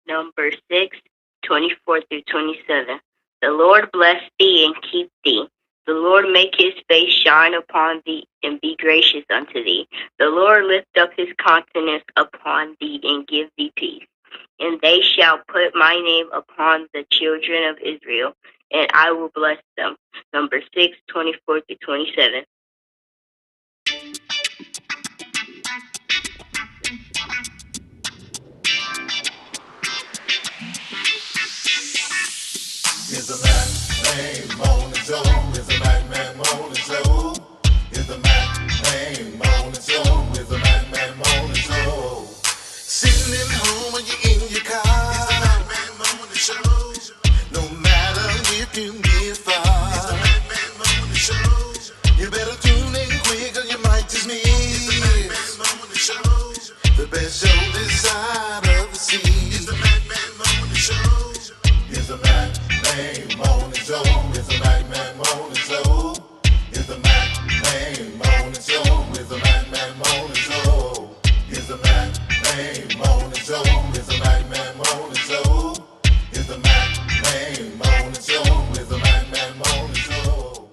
Number 6, 24 through 27. The Lord bless thee and keep thee. The Lord make his face shine upon thee and be gracious unto thee. The Lord lift up his countenance upon thee and give thee peace. And they shall put my name upon the children of Israel, and I will bless them. Number 6, 24 through 27. Is the Mack name on the show? Is the Mack man on the show? Is the Mack name on the show? Is the Mack man on the show? Sitting at home or you in your car? Is the Mack man on the show? No matter if you get far, is the Mack man on the show? You better tune in quick or you might just miss. Is the Mack man on the show? The best show this side of the sea. Is the Mack man on the show? Is the Mack name on the show? Is the Mack man on the show? Is the Mack name on the show? Is the Mack man on the show? Is the Mack name on the show? Is the Mack man on the show? Is the Mack name on the show? Is the Mack man on the show?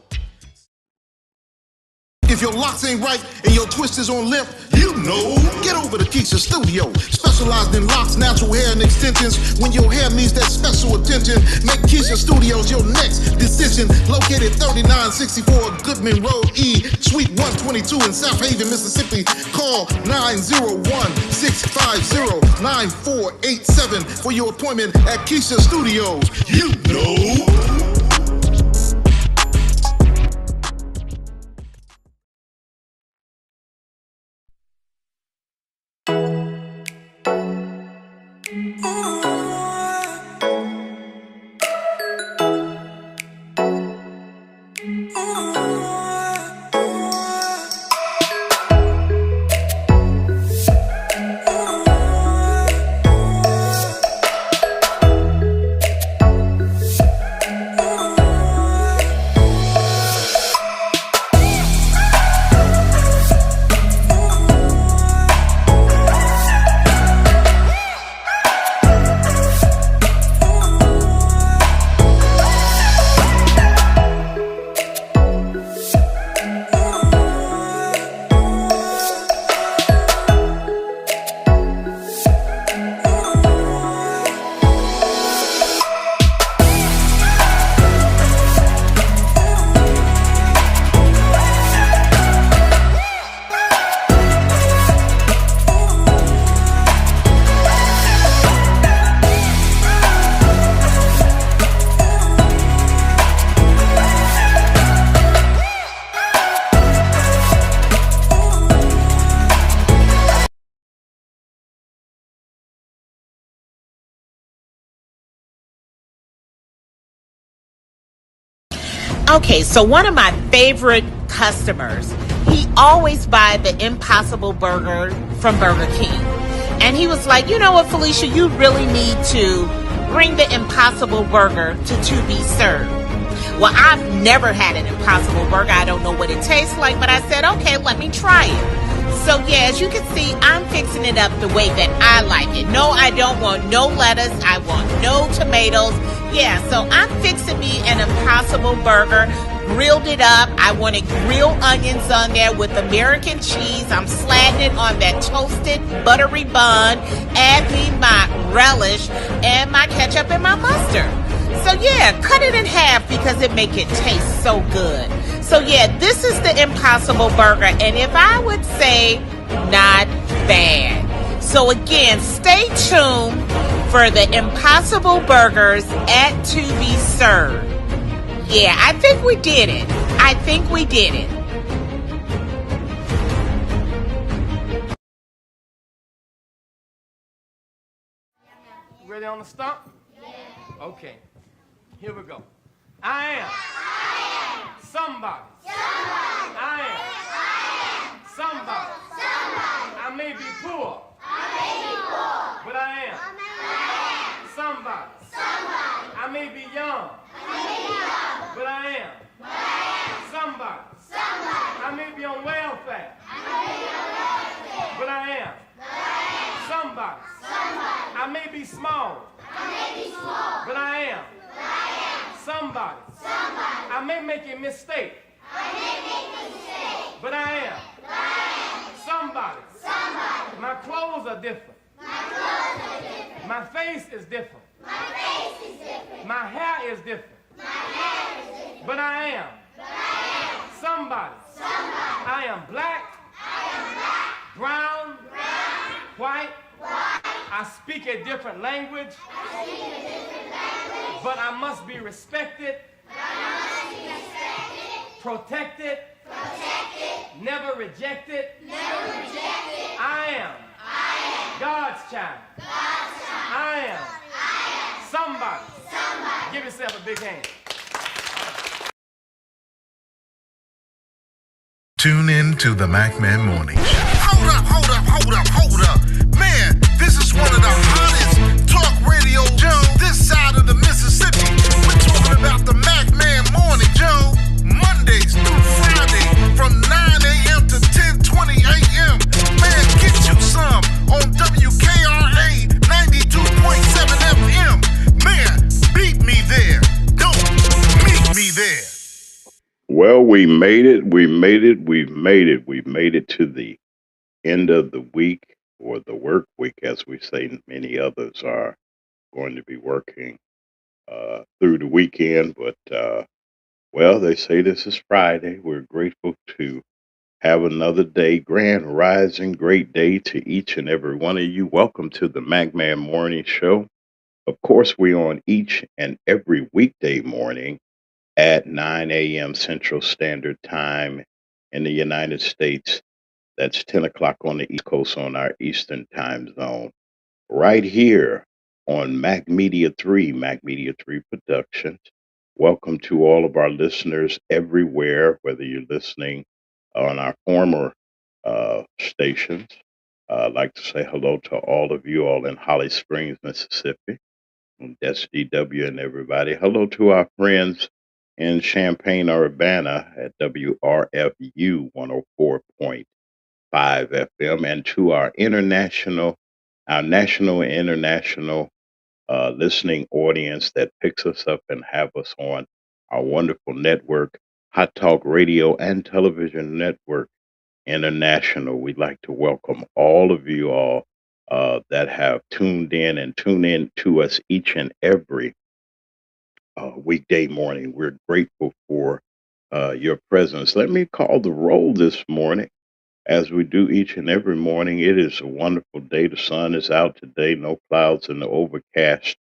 If your locks ain't right and your twist is on limp, you know, get over to Keisha Studio. Specialized in locks, natural hair, and extensions. When your hair needs that special attention, make Keisha Studios your next decision. Located 3964 Goodman Road E, Suite 122 in South Haven, Mississippi. Call 901-650-9487 for your appointment at Keisha Studios. You know. Okay, so one of my favorite customers, he always buy the Impossible Burger from Burger King. And he was like, you know what, Felicia, you really need to bring the Impossible Burger to be served. Well, I've never had an Impossible Burger. I don't know what it tastes like, but I said, okay, let me try it. So yeah, as you can see, I'm fixing it up the way that I like it. No, I don't want no lettuce. I want no tomatoes. Yeah, so I'm fixing me an Impossible Burger, grilled it up. I wanted grilled onions on there with American cheese. I'm slatting it on that toasted buttery bun. Add me my relish and my ketchup and my mustard. So yeah, cut it in half because it make it taste so good. So yeah, this is the Impossible Burger, and if I would say, not bad. So again, stay tuned for the Impossible Burgers at To Be Served. Yeah, I think we did it. Ready on the stump? Yeah. Okay. Here we go. I am somebody. I am somebody. I may be poor. But I am somebody. I may be young. But I am somebody. I may be on welfare. But I am somebody. Somebody. I may be small, but I am. Somebody. I may make a mistake, but I am. Somebody. My clothes are different. My face is different. My hair is different. But I am. Somebody. I am black, brown, white. I speak a different language, but I must be respected, protected, never rejected. I am God's child. I am somebody. Give yourself a big hand. Tune in to the Mack Morning Show. Hold up. Man, this is one of the hottest talk radio shows this side of the Mississippi. We're talking about the Mack Morning Show. Mondays through Friday from 9 a.m. to 10:20 a.m. Man, get you some on WKRA 92.7 FM. Man, beat me there. Don't meet me there. Well, we made it. We've made it to the end of the week or the work week, as we say. Many others are going to be working through the weekend, but well, they say this is Friday. We're grateful to have another day. Grand rising, great day to each and every one of you. Welcome to the Magman Morning Show. Of course, we're on each and every weekday morning at 9 a.m. Central Standard Time in the United States. That's 10 o'clock on the East Coast on our Eastern Time Zone. Right here on Mac Media 3, Mac Media 3 Productions. Welcome to all of our listeners everywhere, whether you're listening on our former stations. I'd like to say hello to all of you all in Holly Springs, Mississippi. And that's DW and everybody. Hello to our friends in Champaign, Urbana at WRFU 104.5 FM, and to our national and international listening audience that picks us up and have us on our wonderful network, Hot Talk Radio and Television Network International. We'd like to welcome all of you all that have tuned in and tune in to us each and every weekday morning. We're grateful for your presence. Let me call the roll this morning, as we do each and every morning. It is a wonderful day. The sun is out today, no clouds and no overcast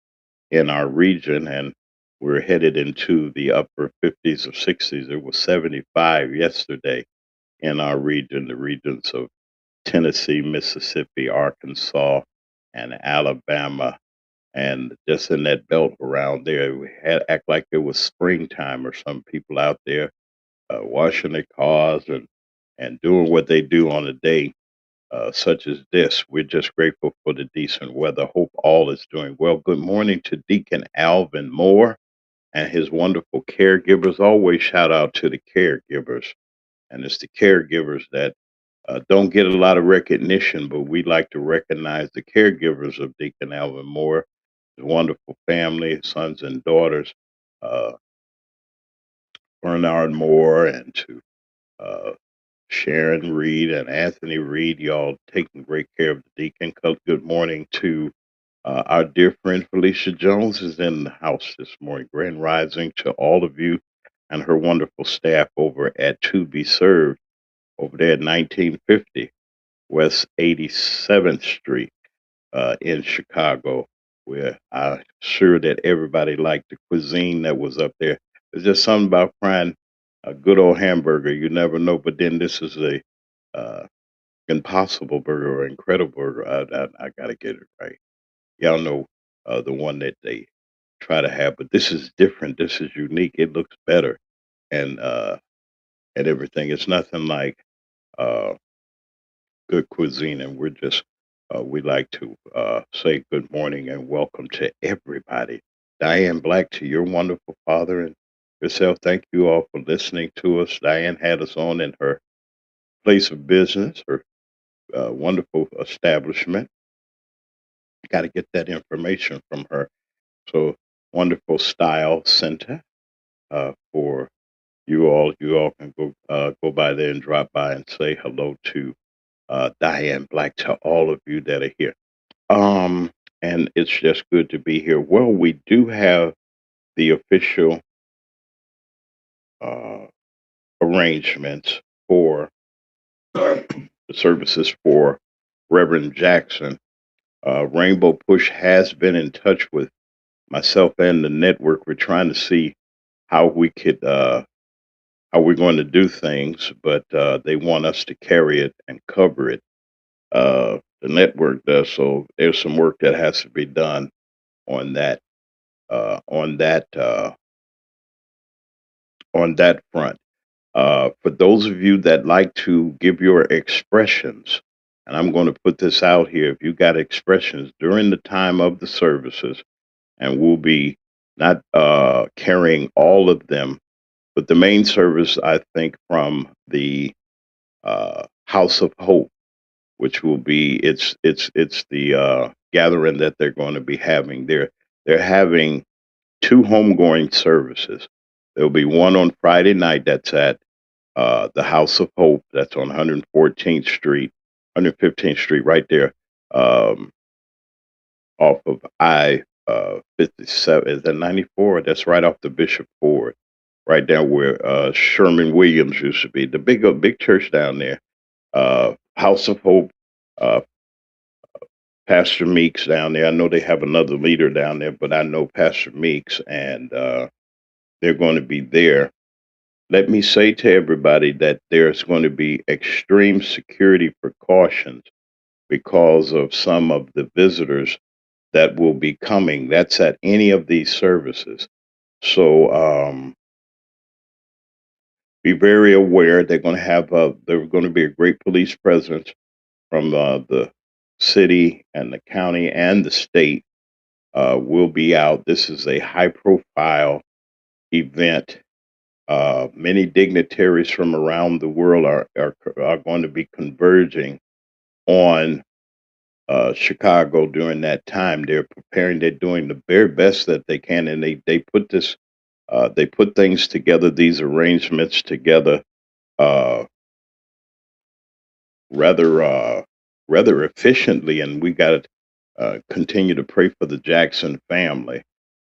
in our region, and we're headed into the upper 50s or 60s. It was 75 yesterday in our region, the regions of Tennessee, Mississippi, Arkansas, and Alabama. And just in that belt around there, we had act like it was springtime, or some people out there washing their cars and doing what they do on a day such as this. We're just grateful for the decent weather. Hope all is doing well. Good morning to Deacon Alvin Moore and his wonderful caregivers. Always shout out to the caregivers. And it's the caregivers that don't get a lot of recognition, but we like to recognize the caregivers of Deacon Alvin Moore, his wonderful family, sons and daughters, uh, Bernard Moore, and to uh, Sharon Reed and Anthony Reed, y'all taking great care of the deacon. Good morning to our dear friend Felicia Jones is in the house this morning. Grand rising to all of you and her wonderful staff over at To Be Served over there at 1950 West 87th Street in Chicago, where I'm sure that everybody liked the cuisine that was up there. There's just something about frying a good old hamburger. You never know. But then this is a uh, impossible burger or incredible burger. I got to get it right. Y'all know the one that they try to have, but this is different. This is unique. It looks better and and everything. It's nothing like uh, good cuisine, and we're just we like to say good morning and welcome to everybody. Diane Black, to your wonderful father and yourself. Thank you all for listening to us. Diane had us on in her place of business, her wonderful establishment, Got to get that information from her. So wonderful style center for you all. You all can go by there and drop by and say hello to Diane Black, to all of you that are here. Um, and it's just good to be here. Well, we do have the official uh, arrangements for the services for Reverend Jackson. Rainbow Push has been in touch with myself and the network. We're trying to see how we could how we're going to do things, but they want us to carry it and cover it. The network does, so there's some work that has to be done on that uh, on that uh, on that front. For those of you that like to give your expressions, and I'm going to put this out here, if you got expressions during the time of the services, and we'll be not carrying all of them, but the main service, I think, from the House of Hope, which will be it's the gathering that they're going to be having. They're having two homegoing services. There'll be one on Friday night that's at the House of Hope, that's on 114th Street, 115th Street, right there, um, off of I 57. Is that 94? That's right off the Bishop Ford, right there where Sherman Williams used to be. The big church down there, House of Hope. Uh, Pastor Meeks down there. I know they have another leader down there, but I know Pastor Meeks, and they're going to be there. Let me say to everybody that there's going to be extreme security precautions because of some of the visitors that will be coming. That's at any of these services. So be very aware. They're going to have there's going to be a great police presence from the city and the county and the state. Will be out. This is a high profile event. Many dignitaries from around the world are going to be converging on Chicago during that time. They're preparing. They're doing the very best that they can, and they put this. They put things together. These arrangements together uh, rather rather efficiently, and we got to continue to pray for the Jackson family.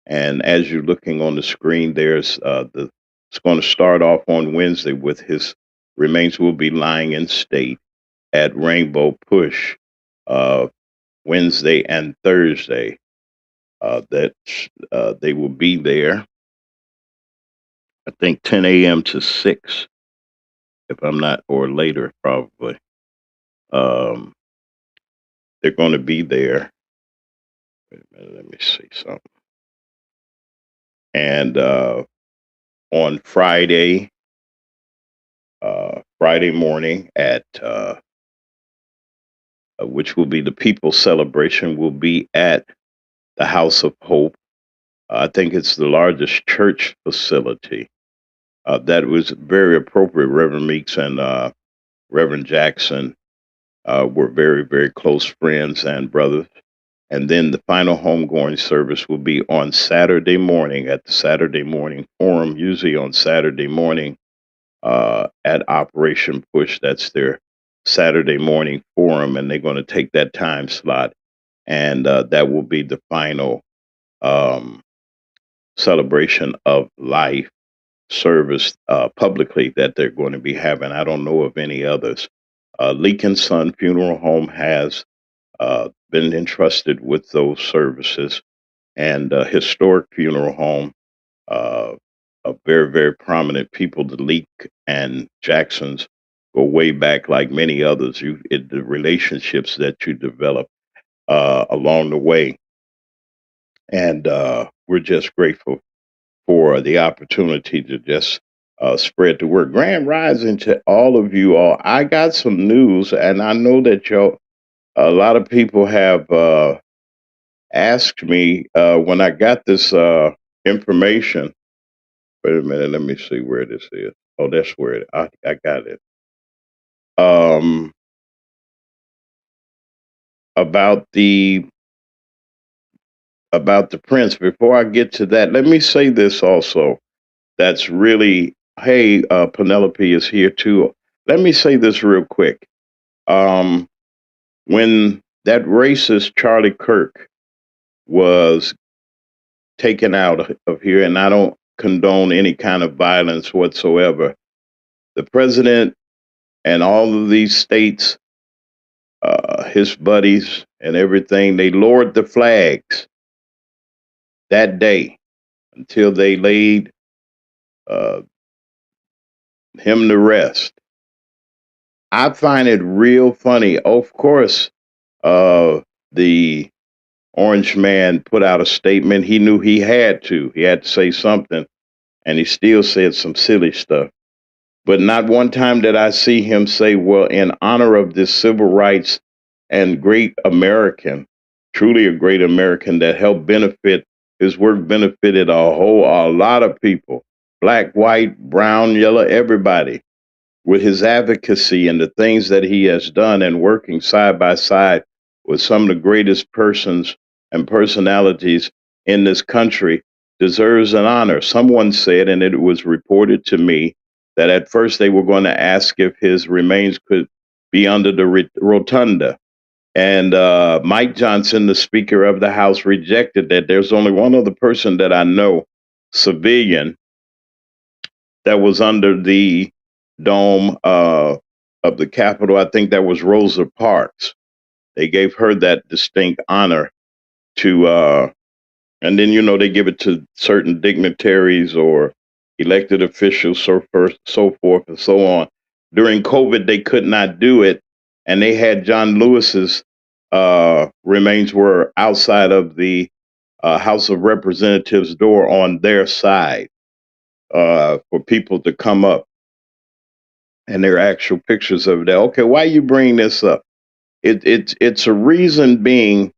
And as you're looking on the screen, there's the. It's going to start off on Wednesday with his remains will be lying in state at Rainbow Push Wednesday and Thursday. That they will be there. I think 10 a.m. to 6, if I'm not, or later probably. Um, they're going to be there. Wait a minute, let me see something. And on Friday morning at which will be the People's Celebration, will be at the House of Hope. I think it's the largest church facility. That was very appropriate. Reverend Meeks and Reverend Jackson were very, very close friends and brothers. And then the final homegoing service will be on Saturday morning at the Saturday Morning Forum, usually on Saturday morning at Operation Push. That's their Saturday morning forum, and they're going to take that time slot, and that will be the final um, celebration of life service publicly that they're going to be having. I don't know of any others. Leakin Son Funeral Home has been entrusted with those services, and Historic Funeral Home, uh, very, very prominent people. The Leak and Jacksons go way back, like many others. The relationships that you develop along the way, and we're just grateful for the opportunity to just spread the word. Grand rising to all of you all. I got some news, and I know that a lot of people have asked me when I got this information. Wait a minute, let me see where this is. Oh, that's where I got it. Um, about the about the prince. Before I get to that, let me say this also. That's really, hey, Penelope is here too. Let me say this real quick. Um, when that racist Charlie Kirk was taken out of here, and I don't condone any kind of violence whatsoever, the president and all of these states, his buddies and everything, they lowered the flags that day until they laid uh, him to rest. I find it real funny. Of course, the Orange Man put out a statement. He knew he had to. He had to say something, and he still said some silly stuff. But not one time did I see him say, well, in honor of this civil rights and great American, truly a great American that helped benefit, his work benefited a lot of people, black, white, brown, yellow, everybody, with his advocacy and the things that he has done and working side by side with some of the greatest persons and personalities in this country deserves an honor. Someone said, and it was reported to me, that at first they were going to ask if his remains could be under the rotunda. And Mike Johnson, the Speaker of the House, rejected that. There's only one other person that I know, civilian, that was under the dome of the Capitol. I think that was Rosa Parks. They gave her that distinct honor to, and then, you know, they give it to certain dignitaries or elected officials, so forth and so on. During COVID, they could not do it, and they had John Lewis's remains were outside of the House of Representatives door on their side for people to come up, and there are actual pictures of that. Okay, why you bring this up? It's a reason being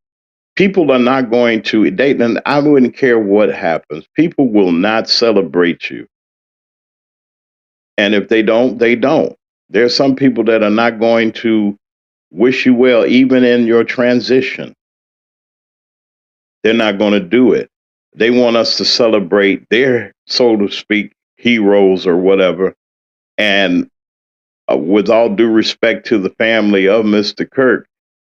people are not going to date, and I wouldn't care what happens. People will not celebrate you, and if they don't, they don't. There are some people that are not going to wish you well, even in your transition. They're not going to do it. They want us to celebrate their, so to speak, heroes or whatever, and with all due respect to the family of Mr. Kirk,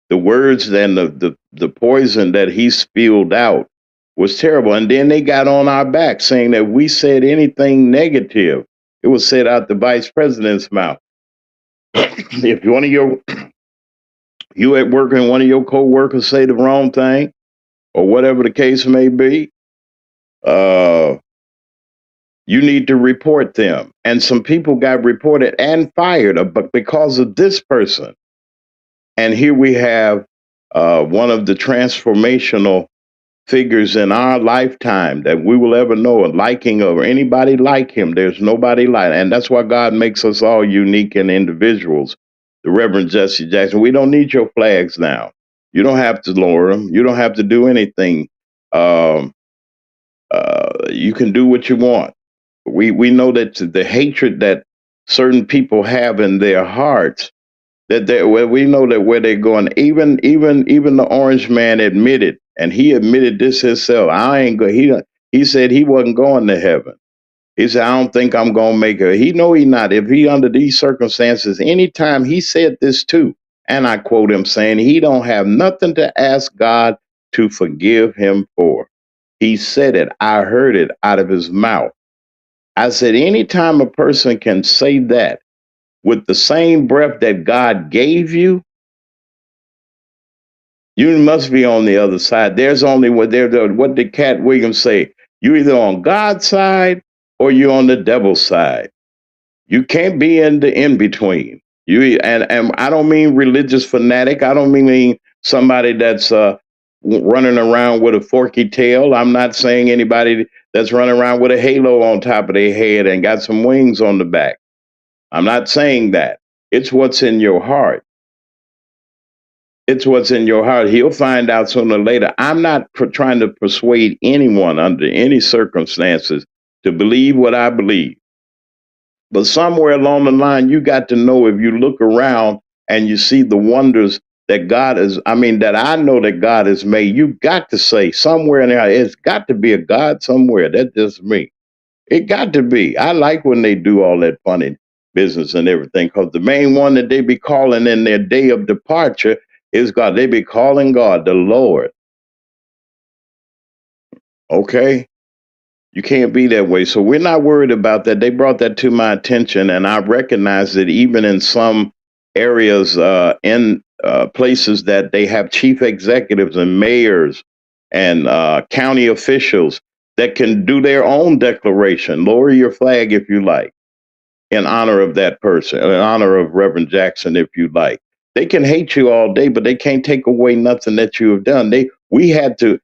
the words and the poison that he spilled out was terrible. And then they got on our back saying that we said anything negative. It was said out the vice president's mouth. If one of you at work and one of your co-workers say the wrong thing, or whatever the case may be, you need to report them. And some people got reported and fired because of this person. And here we have one of the transformational figures in our lifetime that we will ever know, a liking or anybody like him. There's nobody like, and that's why God makes us all unique and individuals. The Reverend Jesse Jackson. We don't need your flags now. You don't have to lower them. You don't have to do anything. You can do what you want. We know that the hatred that certain people have in their hearts, that we know that where they're going. Even the Orange Man admitted, and he admitted this himself. I ain't go. He said he wasn't going to heaven. He said, I don't think I'm gonna make it. He know he not. If he under these circumstances, anytime he said this too, and I quote him saying he don't have nothing to ask God to forgive him for. He said it. I heard it out of his mouth. I said, anytime a person can say that with the same breath that God gave you, you must be on the other side. There's only what did Cat Williams say? You either on God's side or you're on the devil's side. You can't be in the in between. And I don't mean religious fanatic. I don't mean somebody that's running around with a forky tail. I'm not saying anybody that's running around with a halo on top of their head and got some wings on the back. I'm not saying that. It's what's in your heart. It's what's in your heart. He'll find out sooner or later. I'm not trying to persuade anyone under any circumstances to believe what I believe. But somewhere along the line, you got to know, if you look around and you see the wonders that God is, I mean, that I know that God has made, you got to say somewhere in there, it's got to be a God somewhere. That's just me. It got to be. I like when they do all that funny business and everything, because the main one that they be calling in their day of departure is God. They be calling God the Lord. Okay? You can't be that way. So we're not worried about that. They brought that to my attention, and I recognize that even in some areas, in places that they have chief executives and mayors and county officials that can do their own declaration. Lower your flag if you like, in honor of that person, in honor of Reverend Jackson, if you like. They can hate you all day, but they can't take away nothing that you have done. We have to,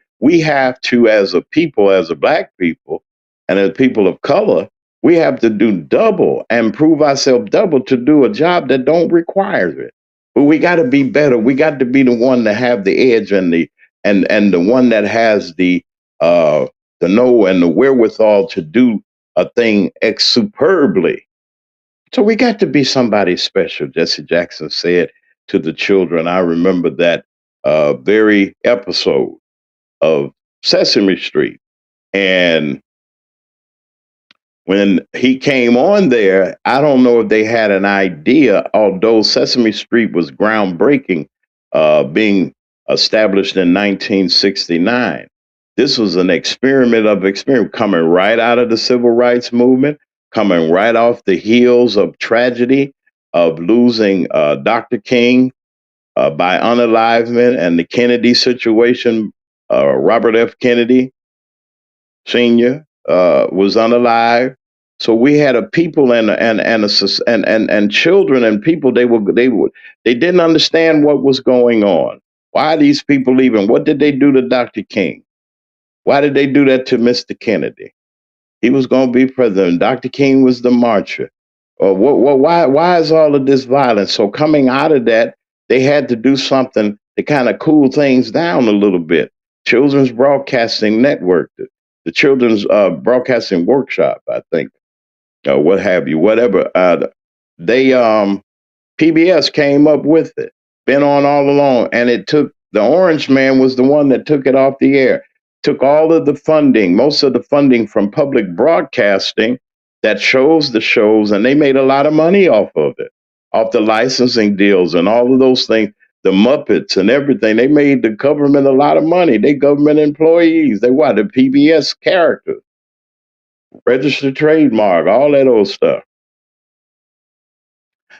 as a people, as a black people, and as people of color, we have to do double and prove ourselves double to do a job that don't require it. But we got to be better. We got to be the one that have the edge and the one that has the know and the wherewithal to do a thing superbly. So we got to be somebody special, Jesse Jackson said to the children. I remember that very episode of Sesame Street. And when he came on there, I don't know if they had an idea, although Sesame Street was groundbreaking, being established in 1969. This was an experiment of experience coming right out of the civil rights movement, coming right off the heels of tragedy of losing Dr. King by unalivement and the Kennedy situation. Robert F. Kennedy Senior was unalive. So we had a people and children and people. They didn't understand what was going on. Why are these people leaving? What did they do to Dr. King? Why did they do that to Mr. Kennedy? He was going to be president. Dr. King was the marcher. Why is all of this violence? So coming out of that, they had to do something to kind of cool things down a little bit. Children's Broadcasting Network, the Children's Broadcasting Workshop, I think, what have you, whatever. They PBS came up with it, been on all along, and it took the Orange Man was the one that took it off the air, took all of the funding, most of the funding from public broadcasting that shows the shows, and they made a lot of money off of it, off the licensing deals and all of those things. The Muppets and everything, they made the government a lot of money. They government employees. They what? The PBS characters, registered trademark, all that old stuff.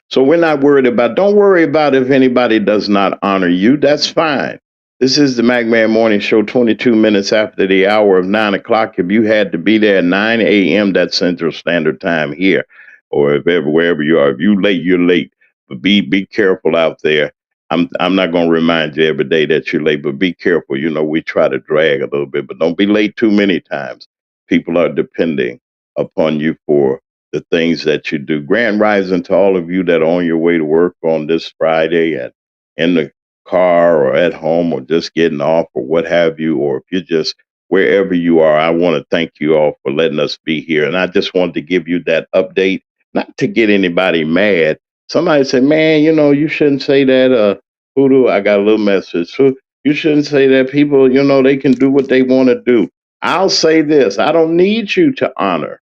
So we're not worried about, don't worry about if anybody does not honor you. That's fine. This is the Mack Man Morning Show, 22 minutes after the hour of 9 o'clock. If you had to be there at 9 a.m., that's Central Standard Time here, or if ever, wherever you are. If you late, you're late. But be careful out there. I'm not going to remind you every day that you're late, but be careful. You know, we try to drag a little bit, but don't be late too many times. People are depending upon you for the things that you do. Grand rising to all of you that are on your way to work on this Friday and in the car or at home or just getting off or what have you, or if you're just wherever you are. I want to thank you all for letting us be here. And I just wanted to give you that update, not to get anybody mad. Somebody said, man, you know, you shouldn't say that. I got a little message. So you shouldn't say that. People, you know, they can do what they want to do. I'll say this. I don't need you to honor.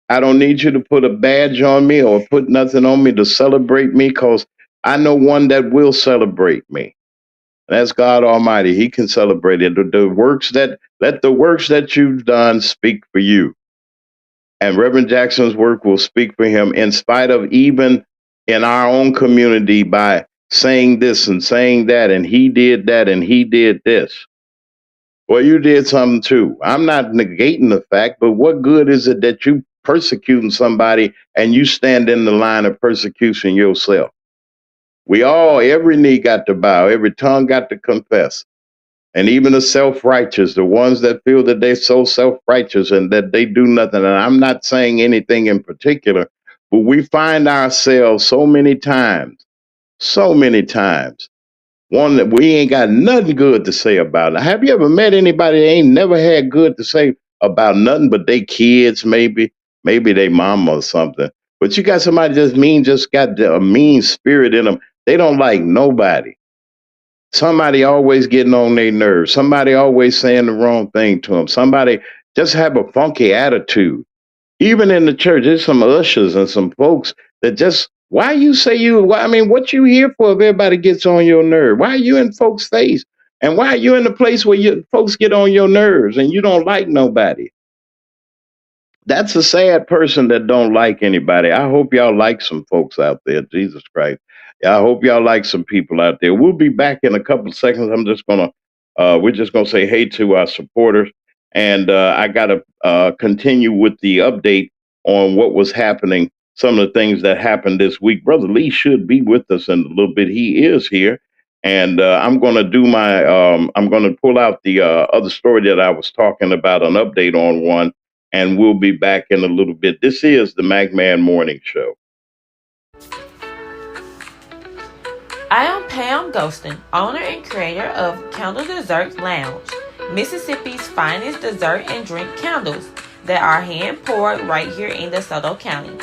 I don't need you to put a badge on me or put nothing on me to celebrate me, because I know one that will celebrate me. That's God Almighty. He can celebrate it. Let the works that you've done speak for you. And Reverend Jackson's work will speak for him in spite of even in our own community by saying this and saying that, and he did that and he did this. Well, you did something too. I'm not negating the fact, but what good is it that you persecuting somebody and you stand in the line of persecution yourself? We all, every knee got to bow, every tongue got to confess. And even the self-righteous, the ones that feel that they're so self-righteous and that they do nothing. And I'm not saying anything in particular, but we find ourselves so many times, one that we ain't got nothing good to say about it. Have you ever met anybody that ain't never had good to say about nothing but they kids, maybe they mama or something? But you got somebody just got a mean spirit in them. They don't like nobody. somebody always getting on their nerves. Somebody always saying the wrong thing to them. Somebody just have a funky attitude. Even in the church, there's some ushers and some folks that just, why you say you, why, I mean, what you here for if everybody gets on your nerve? Why are you in folks' face? And why are you in the place where folks get on your nerves and you don't like nobody? That's a sad person that don't like anybody. I hope y'all like some folks out there. Jesus Christ. Yeah, I hope y'all like some people out there. We'll be back in a couple of seconds. We're just gonna say hey to our supporters, and I gotta continue with the update on what was happening. Some of the things that happened this week. Brother Lee should be with us in a little bit. He is here, and I'm gonna do my. I'm gonna pull out the other story that I was talking about, an update on one, and we'll be back in a little bit. This is the Mack Morning Show. I am Pam Ghostin, owner and creator of Candle Desserts Lounge, Mississippi's finest dessert and drink candles that are hand poured right here in DeSoto County.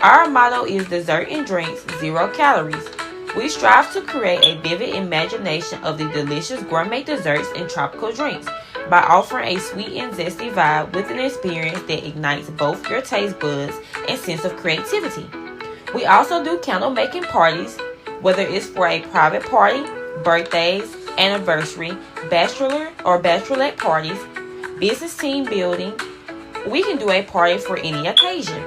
Our motto is dessert and drinks, 0 calories. We strive to create a vivid imagination of the delicious gourmet desserts and tropical drinks by offering a sweet and zesty vibe with an experience that ignites both your taste buds and sense of creativity. We also do candle making parties, whether it's for a private party, birthdays, anniversary, bachelor or bachelorette parties, business team building. We can do a party for any occasion.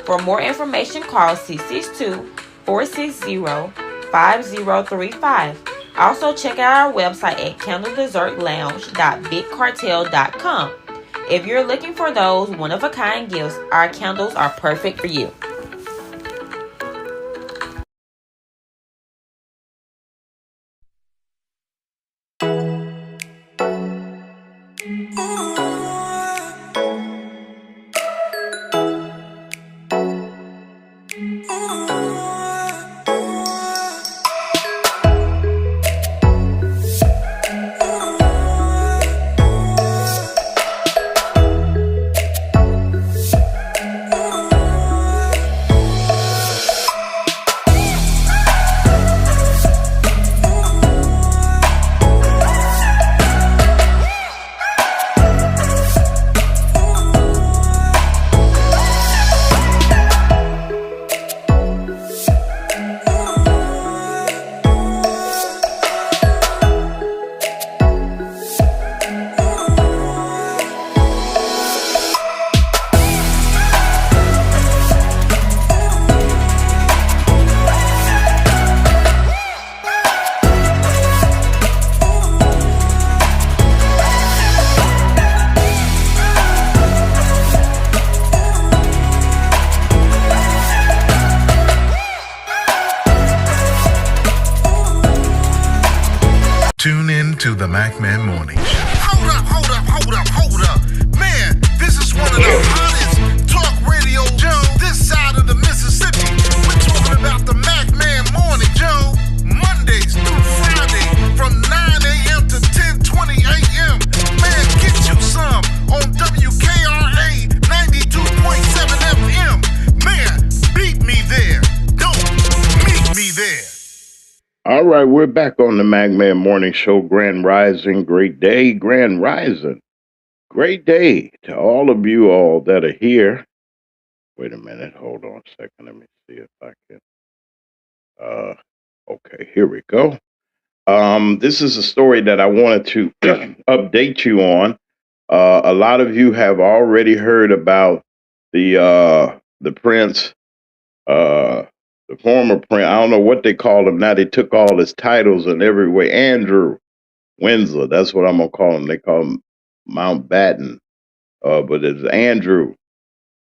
For more information, call 662-460-5035. Also, check out our website at candledessertlounge.bigcartel.com. If you're looking for those one-of-a-kind gifts, our candles are perfect for you. Tune in to the Mack Morning Show. Hold up. Man, this is one of the hottest talk radio shows this side of the Mississippi. We're talking about the Mack Morning Show, Mondays through Friday from 9 a.m. to 10:20 a.m. Man, get you some on WKRA 92.7 FM. Man, beat me there. Don't meet me there. All right, we're back on the Mack Morning Show. Grand Rising, great day, Grand Rising. Great day to all of you all that are here. Wait a minute, hold on a second. Let me see if I can. Okay, here we go. This is a story that I wanted to update you on. A lot of you have already heard about the prince, the former prince. I don't know what they call him now. They took all his titles and every way. Andrew Windsor, that's what I'm gonna call him. They call him Mountbatten, but it's Andrew,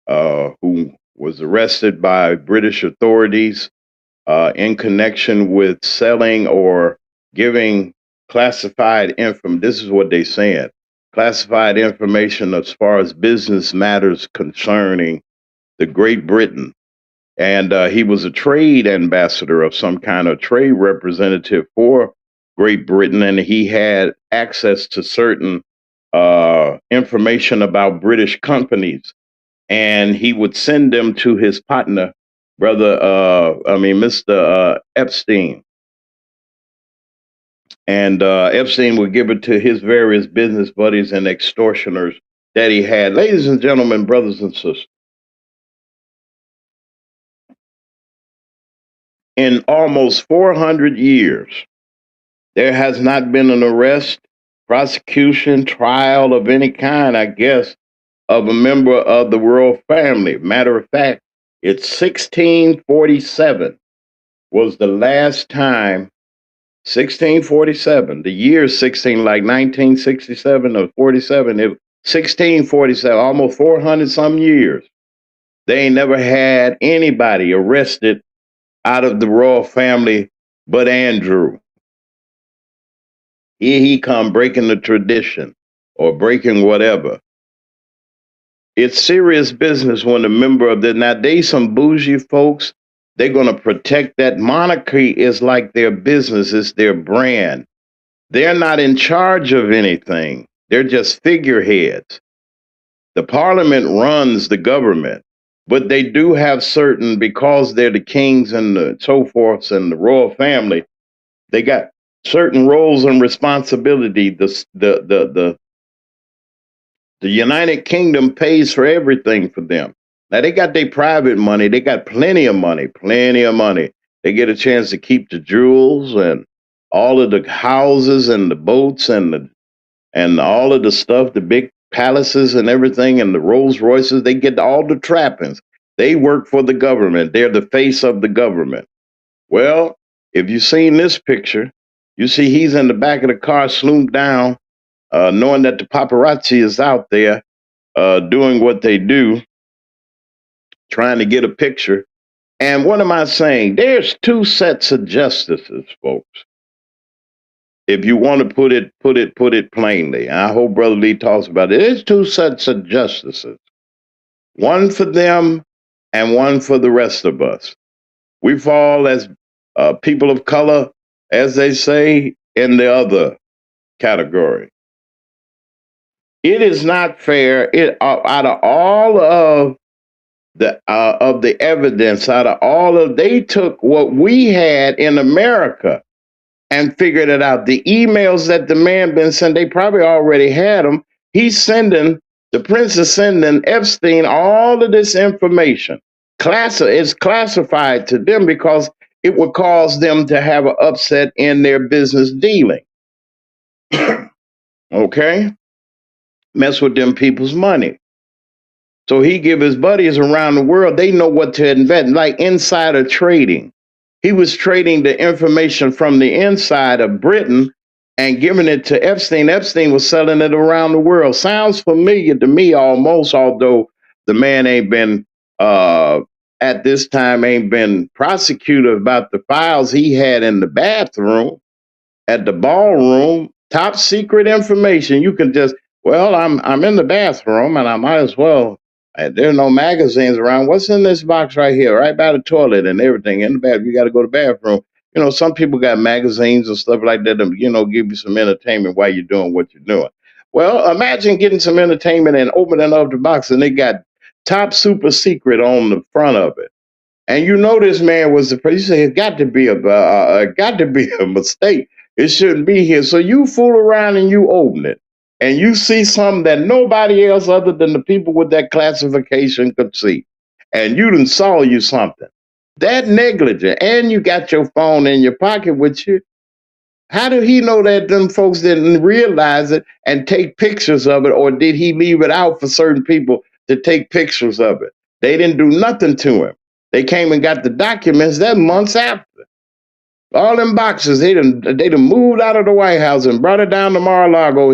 who was arrested by British authorities in connection with selling or giving classified information. This is what they said: classified information as far as business matters concerning the Great Britain. And he was a trade ambassador of some kind, of trade representative for Great Britain, and he had access to certain information about British companies, and he would send them to his partner, Mr. Epstein. And Epstein would give it to his various business buddies and extortioners that he had. Ladies and gentlemen, brothers and sisters, in almost 400 years, there has not been an arrest, prosecution, trial of any kind, I guess, of a member of the royal family. Matter of fact, it's 1647 was the last time. 1647, the year 16, like 1967 or 47, 1647, almost 400 some years. They ain't never had anybody arrested out of the royal family but Andrew. Here he come breaking the tradition or breaking whatever. It's serious business when a member of the, now they some bougie folks, they're going to protect that. Monarchy is like their business, it's their brand. They're not in charge of anything. They're just figureheads. The parliament runs the government, but they do have certain, because they're the kings and the so forths and the royal family, they got certain roles and responsibility. The United Kingdom pays for everything for them. Now they got their private money. They got plenty of money, plenty of money. They get a chance to keep the jewels and all of the houses and the boats and all of the stuff, the big palaces and everything, and the Rolls Royces. They get all the trappings. They work for the government. They're the face of the government. Well, if you've seen this picture, you see he's in the back of the car, slumped down, knowing that the paparazzi is out there doing what they do, trying to get a picture. And what am I saying? There's two sets of justices, folks. If you want to put it plainly. And I hope Brother Lee talks about it. There's two sets of justices. One for them and one for the rest of us. We fall as people of color, as they say, in the other category. It is not fair. Out of all of the evidence, out of all of, they took what we had in America and figured it out. The emails that the man been sending, they probably already had them. The prince is sending Epstein all of this information. It's classified to them because it would cause them to have an upset in their business dealing. Okay? Mess with them people's money. So he give his buddies around the world, they know what to invest, like insider trading. He was trading the information from the inside of Britain and giving it to Epstein. Epstein was selling it around the world. Sounds familiar to me almost, although the man ain't been, at this time, ain't been prosecuted about the files he had in the bathroom, at the ballroom. Top secret information. You can just, well, I'm in the bathroom and I might as well. There are no magazines around. What's in this box right here, right by the toilet and everything in the bathroom? You got to go to the bathroom. You know, some people got magazines and stuff like that, you know, give you some entertainment while you're doing what you're doing. Well, imagine getting some entertainment and opening up the box and they got top super secret on the front of it. And you know this man was the you say it got to be a mistake. It shouldn't be here. So you fool around and you open it, and you see something that nobody else other than the people with that classification could see, and you done saw you something that negligent, and you got your phone in your pocket with you. How did he know that them folks didn't realize it and take pictures of it, or did he leave it out for certain people to take pictures of it? They didn't do nothing to him. They came and got the documents that months after. All them boxes, they done moved out of the White House and brought it down to Mar-a-Lago.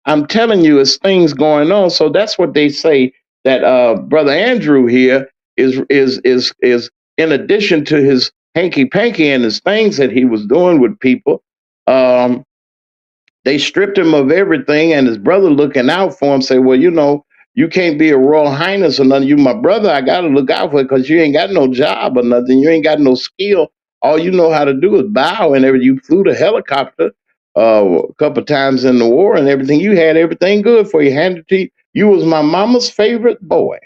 I'm telling you, it's things going on. So that's what they say that Brother Andrew here is in addition to his hanky panky and his things that he was doing with people. They stripped him of everything, and his brother looking out for him say, well, you know, you can't be a royal highness or nothing. You my brother, I got to look out for it because you ain't got no job or nothing. You ain't got no skill. All you know how to do is bow and everything. You flew the helicopter a couple times in the war and everything. You had everything good for you. Handed to you. You was my mama's favorite boy,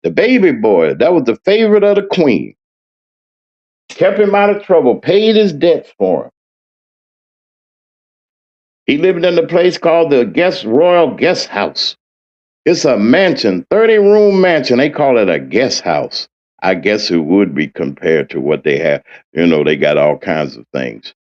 the baby boy. That was the favorite of the queen. Kept him out of trouble, paid his debts for him. He lived in a place called the Royal Guest House. It's a mansion, 30-room mansion. They call it a guest house. I guess it would be compared to what they have. They got all kinds of things.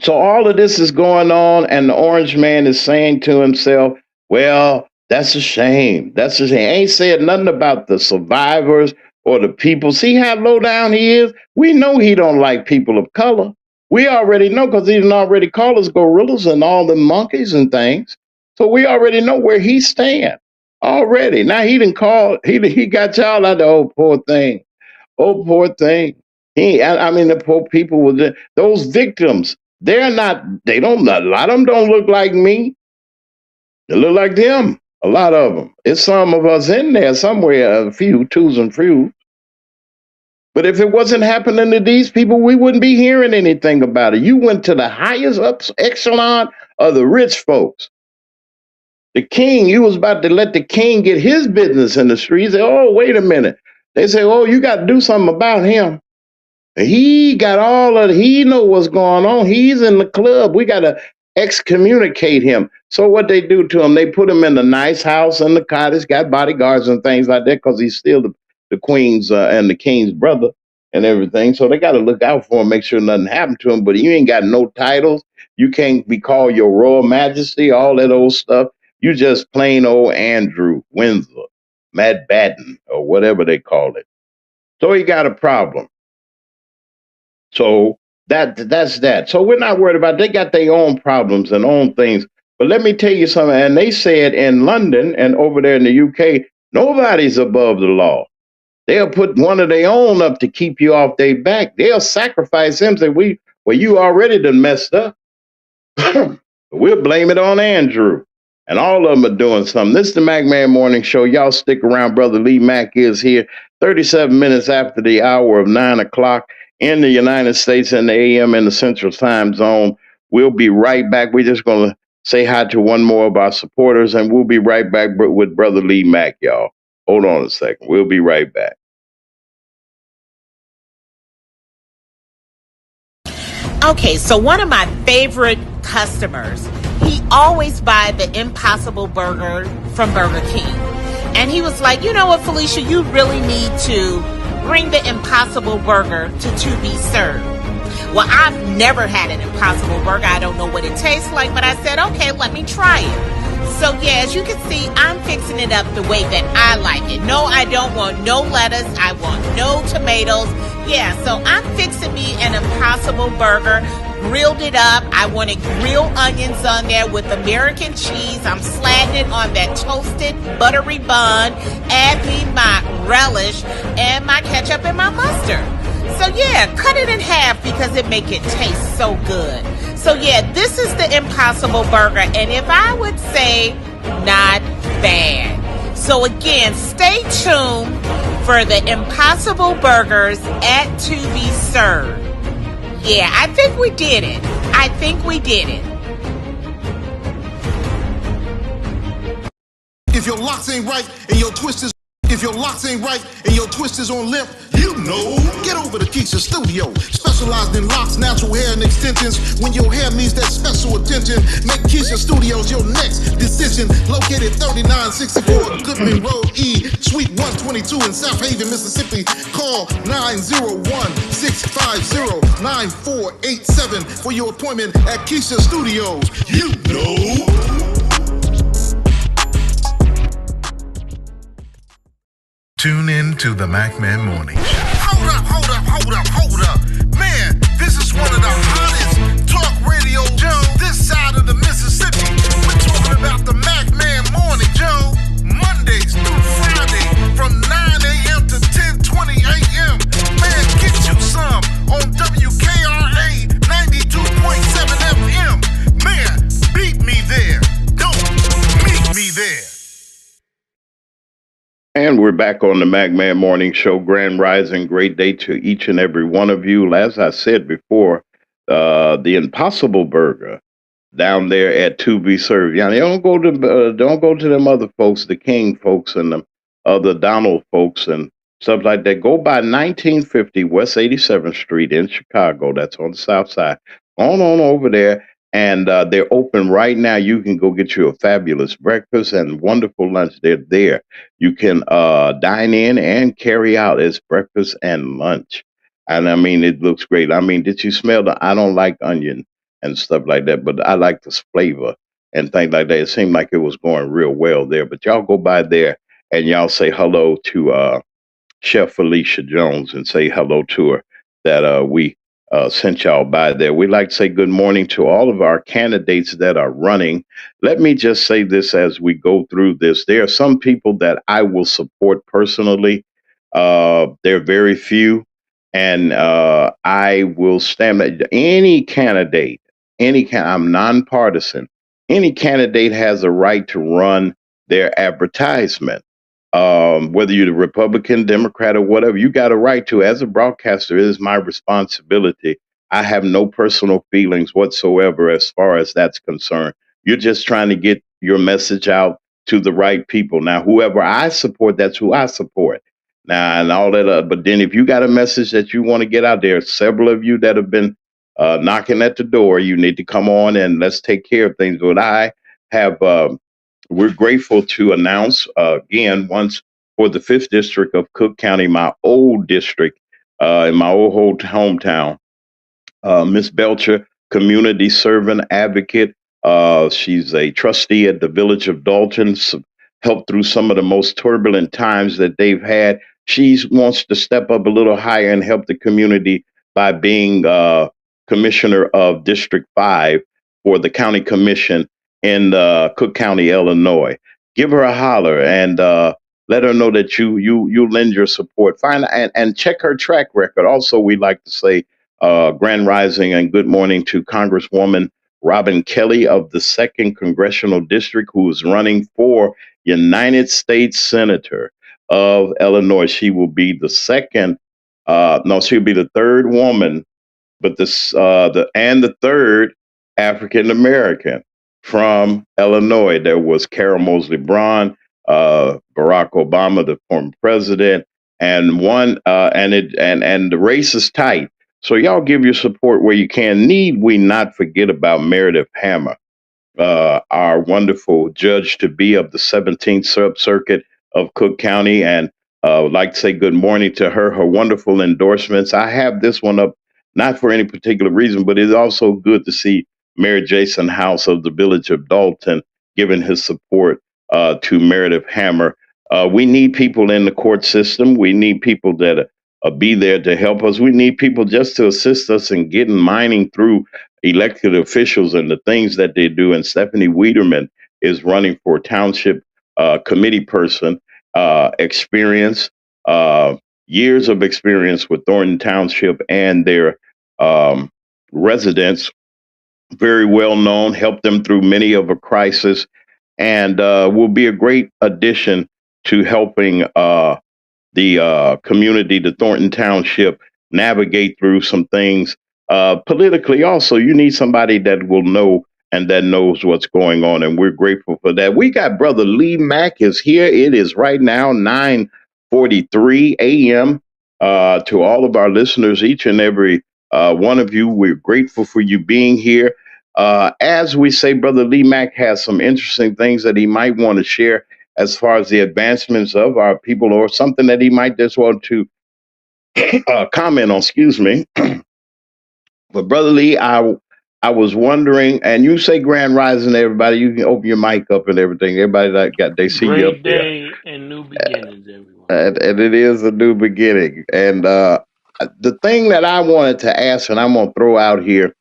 So all of this is going on, and the orange man is saying to himself, well, that's a shame. That's a shame. Ain't said nothing about the survivors or the people. See how low down he is? We know he don't like people of color. We already know because he didn't already call us gorillas and all the monkeys and things. So we already know where he stand already. Now he didn't call, he got y'all out the old poor thing. Oh, poor thing. I mean, the poor people were those victims. They're not, they don't, a lot of them don't look like me. They look like them. A lot of them. It's some of us in there somewhere, a few, twos and few. But if it wasn't happening to these people, we wouldn't be hearing anything about it. You went to the highest echelon of the rich folks. The king, you was about to let the king get his business in the streets. Say, oh, wait a minute. They say, oh, you got to do something about him. He got he know what's going on. He's in the club. We got to excommunicate him. So what they do to him, they put him in the nice house and the cottage, got bodyguards and things like that because he's still the queen's and the king's brother and everything. So they got to look out for him, make sure nothing happened to him. But you ain't got no titles. You can't be called your royal majesty, all that old stuff. You just plain old Andrew Windsor, Matt Batten, or whatever they call it. So he got a problem. So that's that. So we're not worried about it. They got their own problems and own things. But let me tell you something. And they said in London and over there in the UK, nobody's above the law. They'll put one of their own up to keep you off their back. They'll sacrifice him. Say, you already done messed up. We'll blame it on Andrew. And all of them are doing something. This is the Mack Man Morning Show. Y'all stick around. Brother Lee Mack is here 37 minutes after the hour of 9 o'clock in the United States in the AM in the Central Time Zone. We'll be right back. We're just going to say hi to one more of our supporters, and we'll be right back with Brother Lee Mack, y'all. Hold on a second. We'll be right back. Okay, so one of my favorite customers, he always buy the Impossible Burger from Burger King. And he was like, you know what, Felicia, you really need to bring the Impossible Burger to be served. Well, I've never had an Impossible Burger. I don't know what it tastes like, but I said, okay, let me try it. So yeah, as you can see, I'm fixing it up the way that I like it. No, I don't want no lettuce. I want no tomatoes. Yeah, so I'm fixing me an Impossible Burger. Grilled it up. I wanted grilled onions on there with American cheese. I'm slapping it on that toasted buttery bun. Add me my relish and my ketchup and my mustard. So yeah, cut it in half because it make it taste so good. So yeah, this is the Impossible Burger, and if I would say, not bad. So again, stay tuned for the Impossible Burgers at To Be Served. Yeah, I think we did it. If your locks ain't right and your twist is on limp, you know. Get over to Keisha Studio, specialized in locks, natural hair, and extensions. When your hair needs that special attention, make Keisha Studios your next decision. Located 3964 Goodman Road E, Suite 122 in South Haven, Mississippi. Call 901-650-9487 for your appointment at Keisha Studios. You know. Tune in to the Mack Man Morning Show. Hold up. Man, this is one of the hottest talk radio shows this side of the Mississippi. We're talking about the Mack Man Morning Show. Mondays through Friday from 9 a.m. to 10:20 a.m. Man, get you some on WKRA 92.7 FM. Man, beat me there. Don't meet me there. And we're back on the Mack Man Morning Show. Grand Rising, great day to each and every one of you. As I said before, the Impossible Burger down there at To Be Served. Yeah, don't go to them other folks, the King folks and the other Donald folks and stuff like that. Go by 1950 West 87th Street in Chicago. That's on the south side. On over there and they're open right now. You can go get you a fabulous breakfast and wonderful lunch. They're there. You can dine in and carry out as breakfast and lunch. And I mean, it looks great. I mean, did you smell the? I don't like onion and stuff like that, but I like this flavor and things like that. It seemed like it was going real well there. But y'all go by there and y'all say hello to Chef Felicia Jones and say hello to her that we sent y'all by there. We'd like to say good morning to all of our candidates that are running. Let me just say this as we go through this. There are some people that I will support personally. They're very few. And I will stand at any candidate, I'm nonpartisan. Any candidate has a right to run their advertisement, whether you're the Republican, Democrat, or whatever, you got a right to. As a broadcaster, it is my responsibility. I have no personal feelings whatsoever as far as that's concerned. You're just trying to get your message out to the right people. Now, whoever I support, that's who I support. Now, and all that. But then, if you got a message that you want to get out there, several of you that have been knocking at the door, you need to come on and let's take care of things. But I have. We're grateful to announce again once for the 5th district of Cook County, my old district, in my old hometown. Miss Belcher, community servant advocate. She's a trustee at the Village of Dalton, helped through some of the most turbulent times that they've had. She wants to step up a little higher and help the community by being commissioner of District 5 for the county commission in Cook County, Illinois. Give her a holler and let her know that you lend your support. Find and check her track record. Also, we like to say Grand Rising and good morning to Congresswoman Robin Kelly of the 2nd Congressional District, who is running for United States Senator of Illinois. She will be the second, no, she'll be the third woman, but the third African American from Illinois. There was Carol Mosley Braun, Barack Obama, the former president, and one, and the race is tight. So y'all give your support where you can. Need we not forget about Meredith Hammer, our wonderful judge to be of the 17th Sub Circuit of Cook County. And would like to say good morning to her, her wonderful endorsements. I have this one up, not for any particular reason, but it's also good to see Mayor Jason House of the Village of Dalton giving his support to Meredith Hammer. We need people in the court system. We need people that be there to help us. We need people just to assist us in getting mining through elected officials and the things that they do. And Stephanie Wiederman is running for township committee person, experience, years of experience with Thornton Township and their residents, very well known, helped them through many of a crisis, and will be a great addition to helping the community, the Thornton Township, navigate through some things politically. Also, you need somebody that will know and that knows what's going on, and we're grateful for that. We got Brother Lee Mack is here. It is right now 9:43 a.m. To all of our listeners, each and every one of you, we're grateful for you being here. As we say, Brother Lee Mack has some interesting things that he might want to share as far as the advancements of our people, or something that he might just want to comment on. Excuse me. But Brother Lee, I was wondering, and you say Grand Rising, everybody. You can open your mic up and everything. Everybody that got they see you up Great there, day and new beginnings, everyone. and it is a new beginning. And the thing that I wanted to ask, and I'm gonna throw out here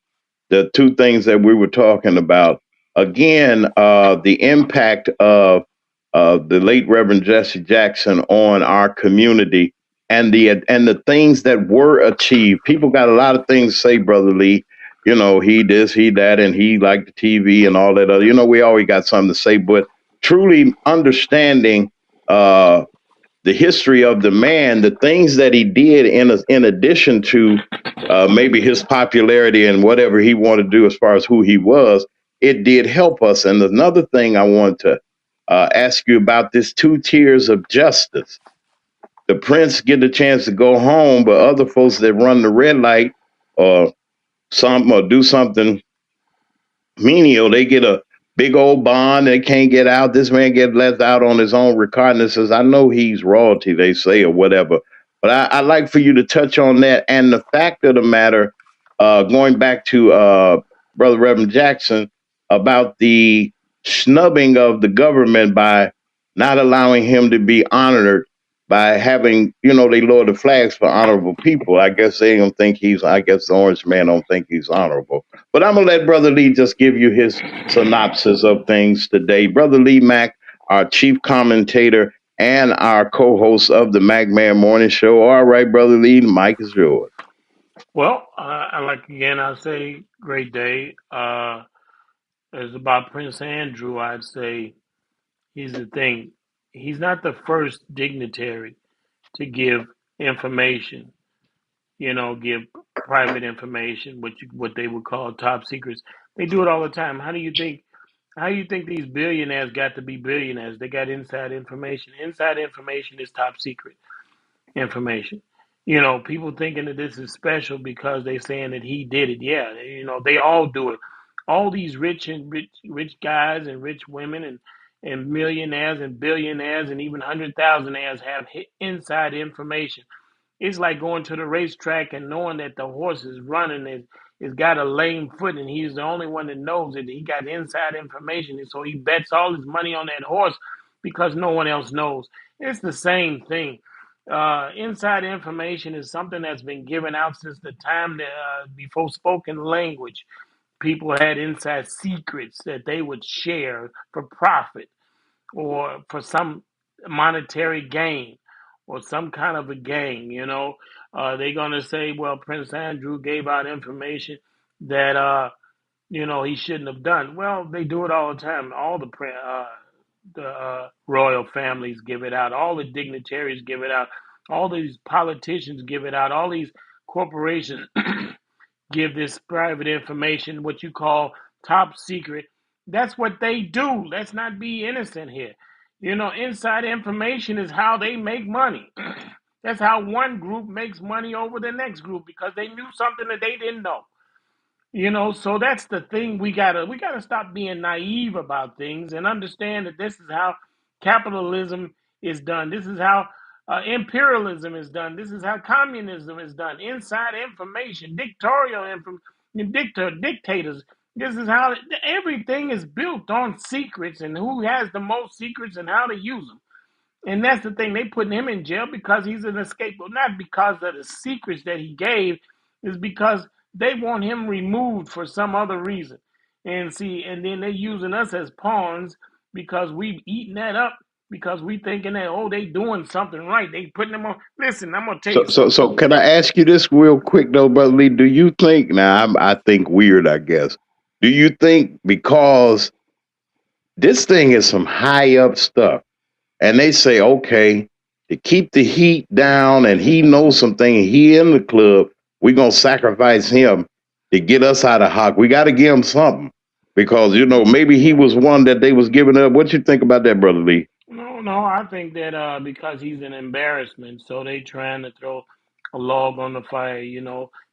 the two things that we were talking about. Again, the impact of the late Reverend Jesse Jackson on our community and the things that were achieved. People got a lot of things to say, Brother Lee. You know, he this, he that, and he liked the TV and all that other. You know, we always got something to say, but truly understanding the history of the man, the things that he did in addition to maybe his popularity and whatever he wanted to do as far as who he was, it did help us. And another thing I want to ask you about this 2 tiers of justice. The prince get a chance to go home, but other folks that run the red light or some or do something menial. They get a big old bond. They can't get out. This man get let out on his own recognizance. I know he's royalty, they say, or whatever. But I'd like for you to touch on that. And the fact of the matter, going back to Brother Reverend Jackson, about the snubbing of the government by not allowing him to be honored by having, they lower the flags for honorable people. I guess they don't think I guess the orange man don't think he's honorable. But I'm going to let Brother Lee just give you his synopsis of things today. Brother Lee Mack, our chief commentator and our co-host of the Mack Man Morning Show. All right, Brother Lee, the mic is yours. Well, I'll say great day. As about Prince Andrew, I'd say he's the thing. He's not the first dignitary to give information, give private information, what they would call top secrets. They do it all the time. How do you think these billionaires got to be billionaires? They got inside information. Inside information is top secret information. People thinking that this is special because they saying that he did it. Yeah, they all do it. All these rich guys and rich women and millionaires and billionaires and even 100,000aires have inside information. It's like going to the racetrack and knowing that the horse is running is got a lame foot and he's the only one that knows it. He got inside information, and so he bets all his money on that horse because no one else knows. It's the same thing. Inside information is something that's been given out since the time that, before spoken language. People had inside secrets that they would share for profit or for some monetary gain or some kind of a gain. They're going to say, well, Prince Andrew gave out information that, he shouldn't have done. Well, they do it all the time. All the royal families give it out. All the dignitaries give it out. All these politicians give it out. All these corporations give this private information, what you call top secret. That's what they do. Let's not be innocent here. Inside information is how they make money. That's how one group makes money over the next group because they knew something that they didn't know. So that's the thing. We gotta stop being naive about things and understand that this is how capitalism is done. This is how imperialism is done. This is how communism is done. Inside information, dictators. This is how everything is built on secrets and who has the most secrets and how to use them. And that's the thing. They putting him in jail because he's an scapegoat, not because of the secrets that he gave, is because they want him removed for some other reason. And then they using us as pawns because we've eaten that up because we thinking that, oh, they doing something right. They putting them on. Listen, I'm gonna tell So, you so, something. so, can I ask you this real quick though, Brother Lee? Do you think now? I think weird, I guess. Do you think because this thing is some high up stuff, and they say, okay, to keep the heat down, and he knows something, he in the club, we're gonna sacrifice him to get us out of hock. We got to give him something because maybe he was one that they was giving up. What you think about that, Brother Lee? No, I think that because he's an embarrassment, so they trying to throw a log on the fire,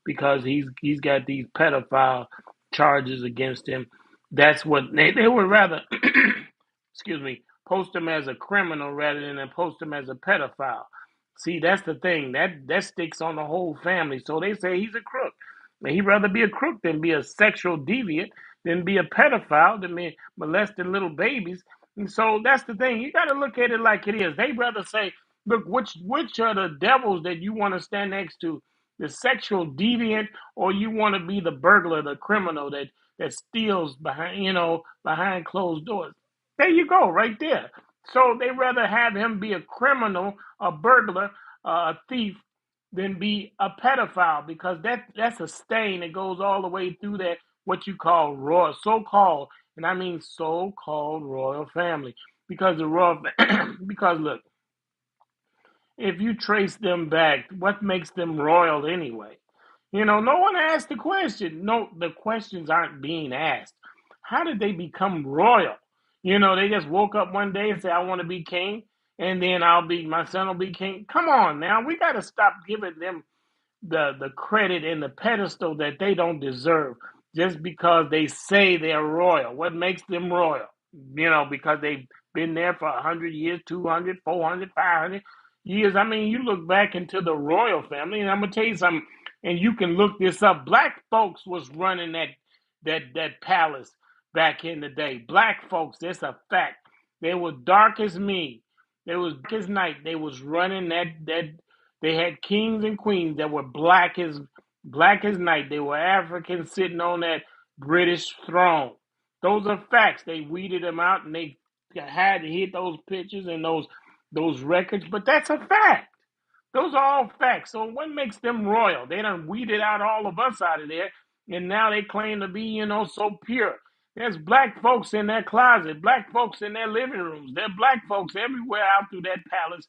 because he's got these pedophile charges against him. That's what they would rather, excuse me, post him as a criminal rather than post him as a pedophile. See, that's the thing that sticks on the whole family. So they say he's a crook. And he'd rather be a crook than be a sexual deviant, than be a pedophile, than be molesting little babies. And so that's the thing. You got to look at it like it is. They rather say, look, which are the devils that you want to stand next to? The sexual deviant, or you want to be the burglar, the criminal that steals behind closed doors? There you go, right there. So they rather have him be a criminal, a burglar, a thief, than be a pedophile because that's a stain that goes all the way through that what you call royal, so-called, and I mean so-called royal family. Because the royal, because look, if you trace them back, what makes them royal anyway? No one asked the question. No, the questions aren't being asked. How did they become royal? They just woke up one day and say, I want to be king, and then my son will be king. Come on now, we got to stop giving them the credit and the pedestal that they don't deserve. just because they say they're royal. What makes them royal? Because they've been there for 100 years, 200, 400, 500 years. I mean, you look back into the royal family, and I'm gonna tell you something. And you can look this up. Black folks was running that palace back in the day. Black folks, that's a fact. They were dark as me. They was dark as night. They was running that. They had kings and queens that were black as night. They were Africans sitting on that British throne. Those are facts. They weeded them out and they had to hit those pictures and those records. But that's a fact. Those are all facts. So what makes them royal? They done weeded out all of us out of there, and now they claim to be, so pure. There's black folks in their closet, black folks in their living rooms. There are black folks everywhere out through that palace,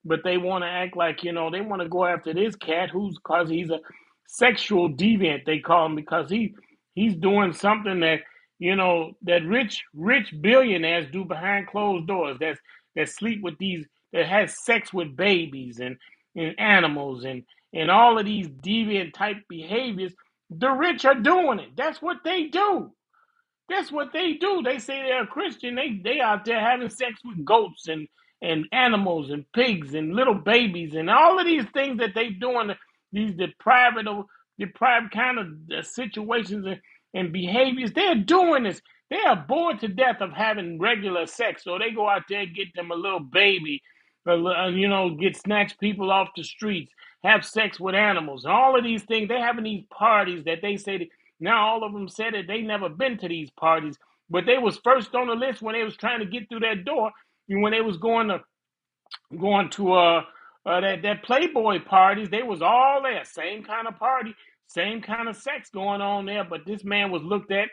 but they want to act like, they want to go after this cat because he's a sexual deviant, they call him, because he's doing something that rich billionaires do behind closed doors. That sleep with these, that has sex with babies and animals and all of these deviant type behaviors. The rich are doing it. That's what they do. That's what they do. They say they're a Christian. They out there having sex with goats and animals and pigs and little babies and all of these things that they doing. These deprived kind of situations and behaviors. They're doing this. They are bored to death of having regular sex, so they go out there and get them a little baby, get snatch people off the streets, have sex with animals, and all of these things. They're having these parties that they say. Now all of them said that they never been to these parties, but they was first on the list when they was trying to get through that door, and when they was going to that Playboy parties. They was all there, same kind of party, same kind of sex going on there. But this man was looked at.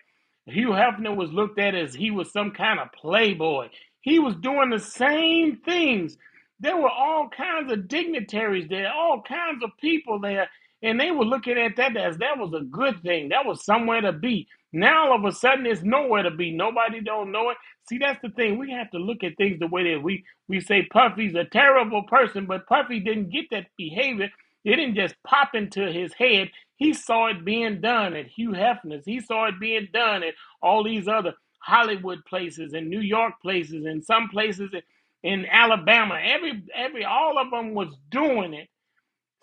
Hugh Hefner was looked at as he was some kind of playboy. He was doing the same things. There were all kinds of dignitaries there, all kinds of people there, and they were looking at that as that was a good thing. That was somewhere to be. Now all of a sudden it's nowhere to be. Nobody don't know it. See, that's the thing. We have to look at things the way that we say Puffy's a terrible person, but Puffy didn't get that behavior. It didn't just pop into his head. He saw it being done at Hugh Hefner's. He saw it being done at all these other Hollywood places and New York places and some places in Alabama. All of them was doing it.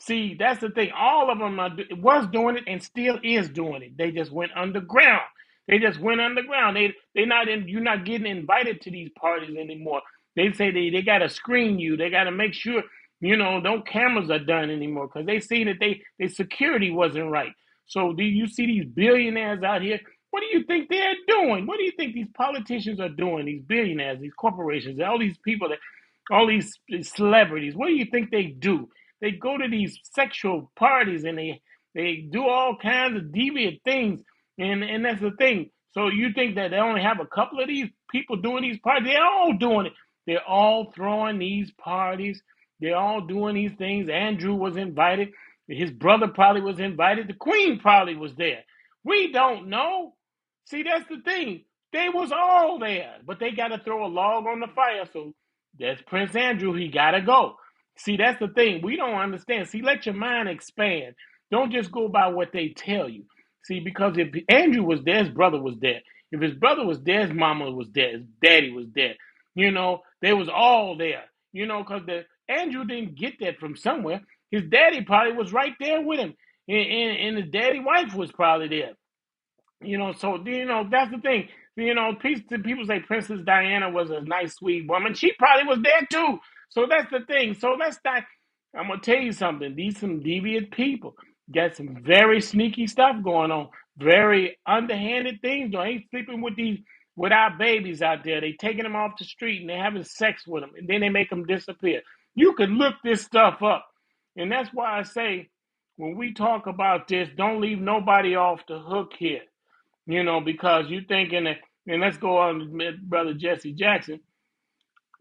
See, that's the thing. All of them was doing it and still is doing it. They just went underground. They just went underground. They not in. You're not getting invited to these parties anymore. They say they got to screen you. They got to make sure no cameras are done anymore because they see that their security wasn't right. So do you see these billionaires out here? What do you think they're doing? What do you think these politicians are doing? These billionaires, these corporations, all these people all these celebrities. What do you think they do? They go to these sexual parties and they do all kinds of deviant things, and that's the thing. So you think that they only have a couple of these people doing these parties? They're all doing it. They're all throwing these parties. They're all doing these things. Andrew was invited. His brother probably was invited. The Queen probably was there. We don't know. See, that's the thing. They was all there, but they got to throw a log on the fire. So that's Prince Andrew. He got to go. See, that's the thing. We don't understand. See, let your mind expand. Don't just go by what they tell you. See, because if Andrew was there, his brother was there. If his brother was there, his mama was there. His daddy was there. They was all there. Because Andrew didn't get that from somewhere. His daddy probably was right there with him. And his daddy wife was probably there. So that's the thing. People say Princess Diana was a nice, sweet woman. She probably was there too. So that's the thing. So let's not. I'm gonna tell you something. These some deviant people got some very sneaky stuff going on. Very underhanded things. They ain't sleeping with our babies out there. They taking them off the street and they having sex with them, and then they make them disappear. You can look this stuff up, and that's why I say when we talk about this, don't leave nobody off the hook here. Because you thinking that, and let's go on with Brother Jesse Jackson.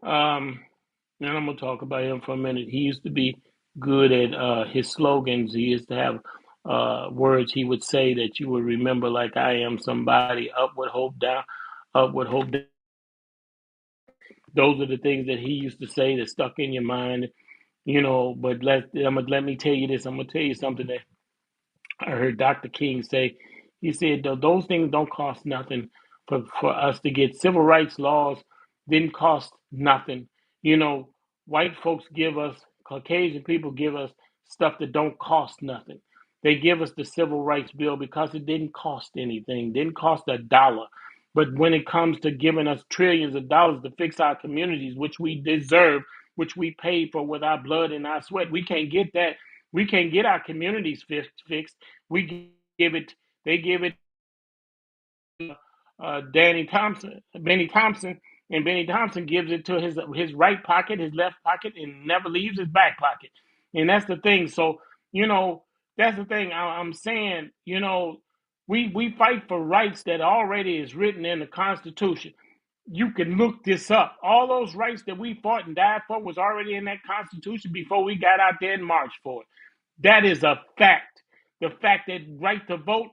And I'm going to talk about him for a minute. He used to be good at his slogans. He used to have words he would say that you would remember, like, I am somebody, upward, hope, down, upward, hope, down. Those are the things that he used to say that stuck in your mind, but let me tell you this. I'm going to tell you something that I heard Dr. King say. He said those things don't cost nothing for us to get. Civil rights laws didn't cost nothing. You know, white folks give us, Caucasian people give us stuff that don't cost nothing. They give us the civil rights bill because it didn't cost anything, didn't cost a dollar. But when it comes to giving us trillions of dollars to fix our communities, which we deserve, which we paid for with our blood and our sweat, we can't get that. We can't get our communities fixed. We give it. They give it Benny Thompson, and Benny Thompson gives it to his right pocket, his left pocket, and never leaves his back pocket. And that's the thing. So you know, that's the thing. I'm saying, we fight for rights that already is written in the Constitution. You can look this up. All those rights that we fought and died for was already in that Constitution before we got out there and marched for it. That is a fact. The fact that right to vote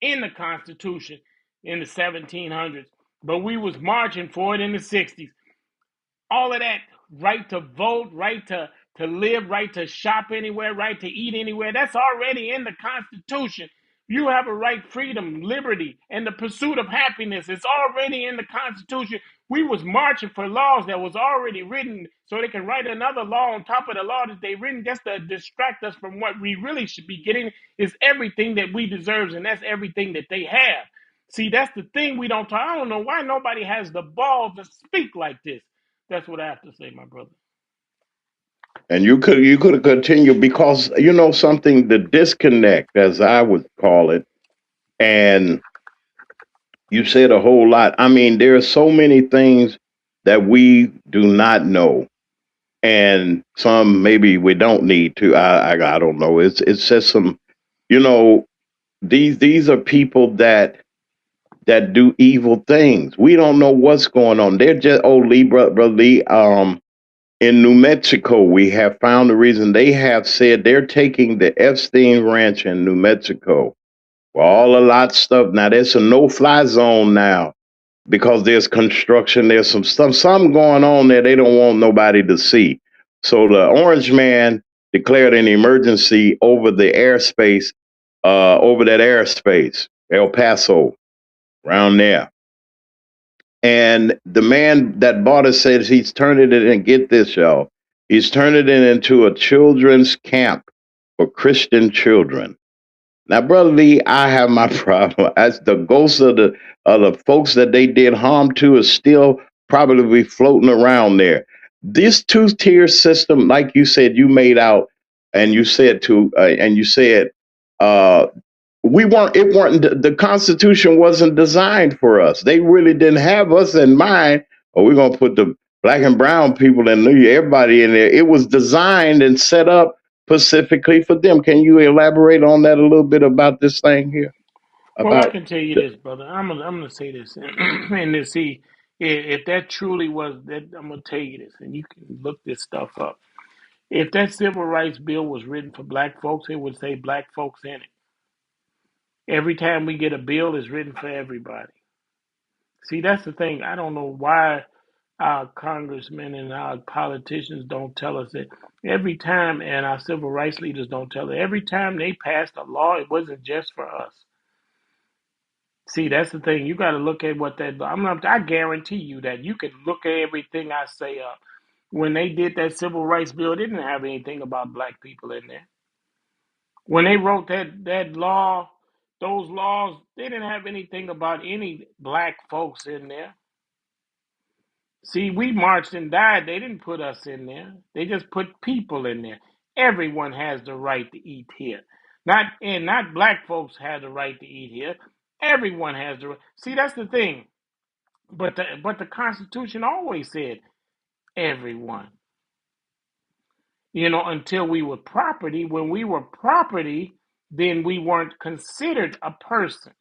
in the Constitution in the 1700s, but we was marching for it in the 60s. All of that right to vote, right to live, right to shop anywhere, right to eat anywhere, that's already in the Constitution. You have a right, freedom, liberty, and the pursuit of happiness. It's already in the Constitution. We was marching for laws that was already written so they can write another law on top of the law that they written just to distract us from what we really should be getting is everything that we deserve, and that's everything that they have. See, that's the thing we don't talk. I don't know why nobody has the balls to speak like this. That's what I have to say, my brother. And you could have continued because something, the disconnect, as I would call it, and you said a whole lot. I mean, there are so many things that we do not know, and some maybe we don't need to. I don't know. It's just some, you know, these are people that do evil things. We don't know what's going on. They're just Lee, brother Lee. In New Mexico, we have found the reason. They have said they're taking the Epstein Ranch in New Mexico. Well, all a lot of stuff. Now there's a no-fly zone now because there's construction. There's some stuff, something going on there. They don't want nobody to see. So the Orange Man declared an emergency over the airspace, over that airspace, El Paso, around there. And the man that bought it says he's turning it, and get this, y'all, he's turning it into a children's camp for Christian children. Now, Brother Lee, I have my problem. As the ghosts of the folks that they did harm to is still probably floating around there. This two-tier system, like you said, you made out, and you said, uh, we weren't. It weren't. The Constitution wasn't designed for us. They really didn't have us in mind. Or we're gonna put the black and brown people and everybody in there. It was designed and set up specifically for them. Can you elaborate on that a little bit about this thing here? Well, I About can tell you this, brother. I'm gonna say this, and to see if that truly was that. I'm gonna tell you this, and you can look this stuff up. If that civil rights bill was written for black folks, it would say black folks in it. Every time we get a bill, it's written for everybody. See, that's the thing. I don't know why our congressmen and our politicians don't tell us that every time, and our civil rights leaders don't tell us every time they passed a law, it wasn't just for us. See, that's the thing. You got to look at what that. I guarantee you that you can look at everything I say up. When they did that civil rights bill, it didn't have anything about black people in there. When they wrote that law, those laws, they didn't have anything about any black folks in there. See, we marched and died. They didn't put us in there. They just put people in there. Everyone has the right to eat here. Not black folks have the right to eat here. Everyone has the right. See, that's the thing. But the Constitution always said everyone. Until we were property. When we were property, then we weren't considered a person.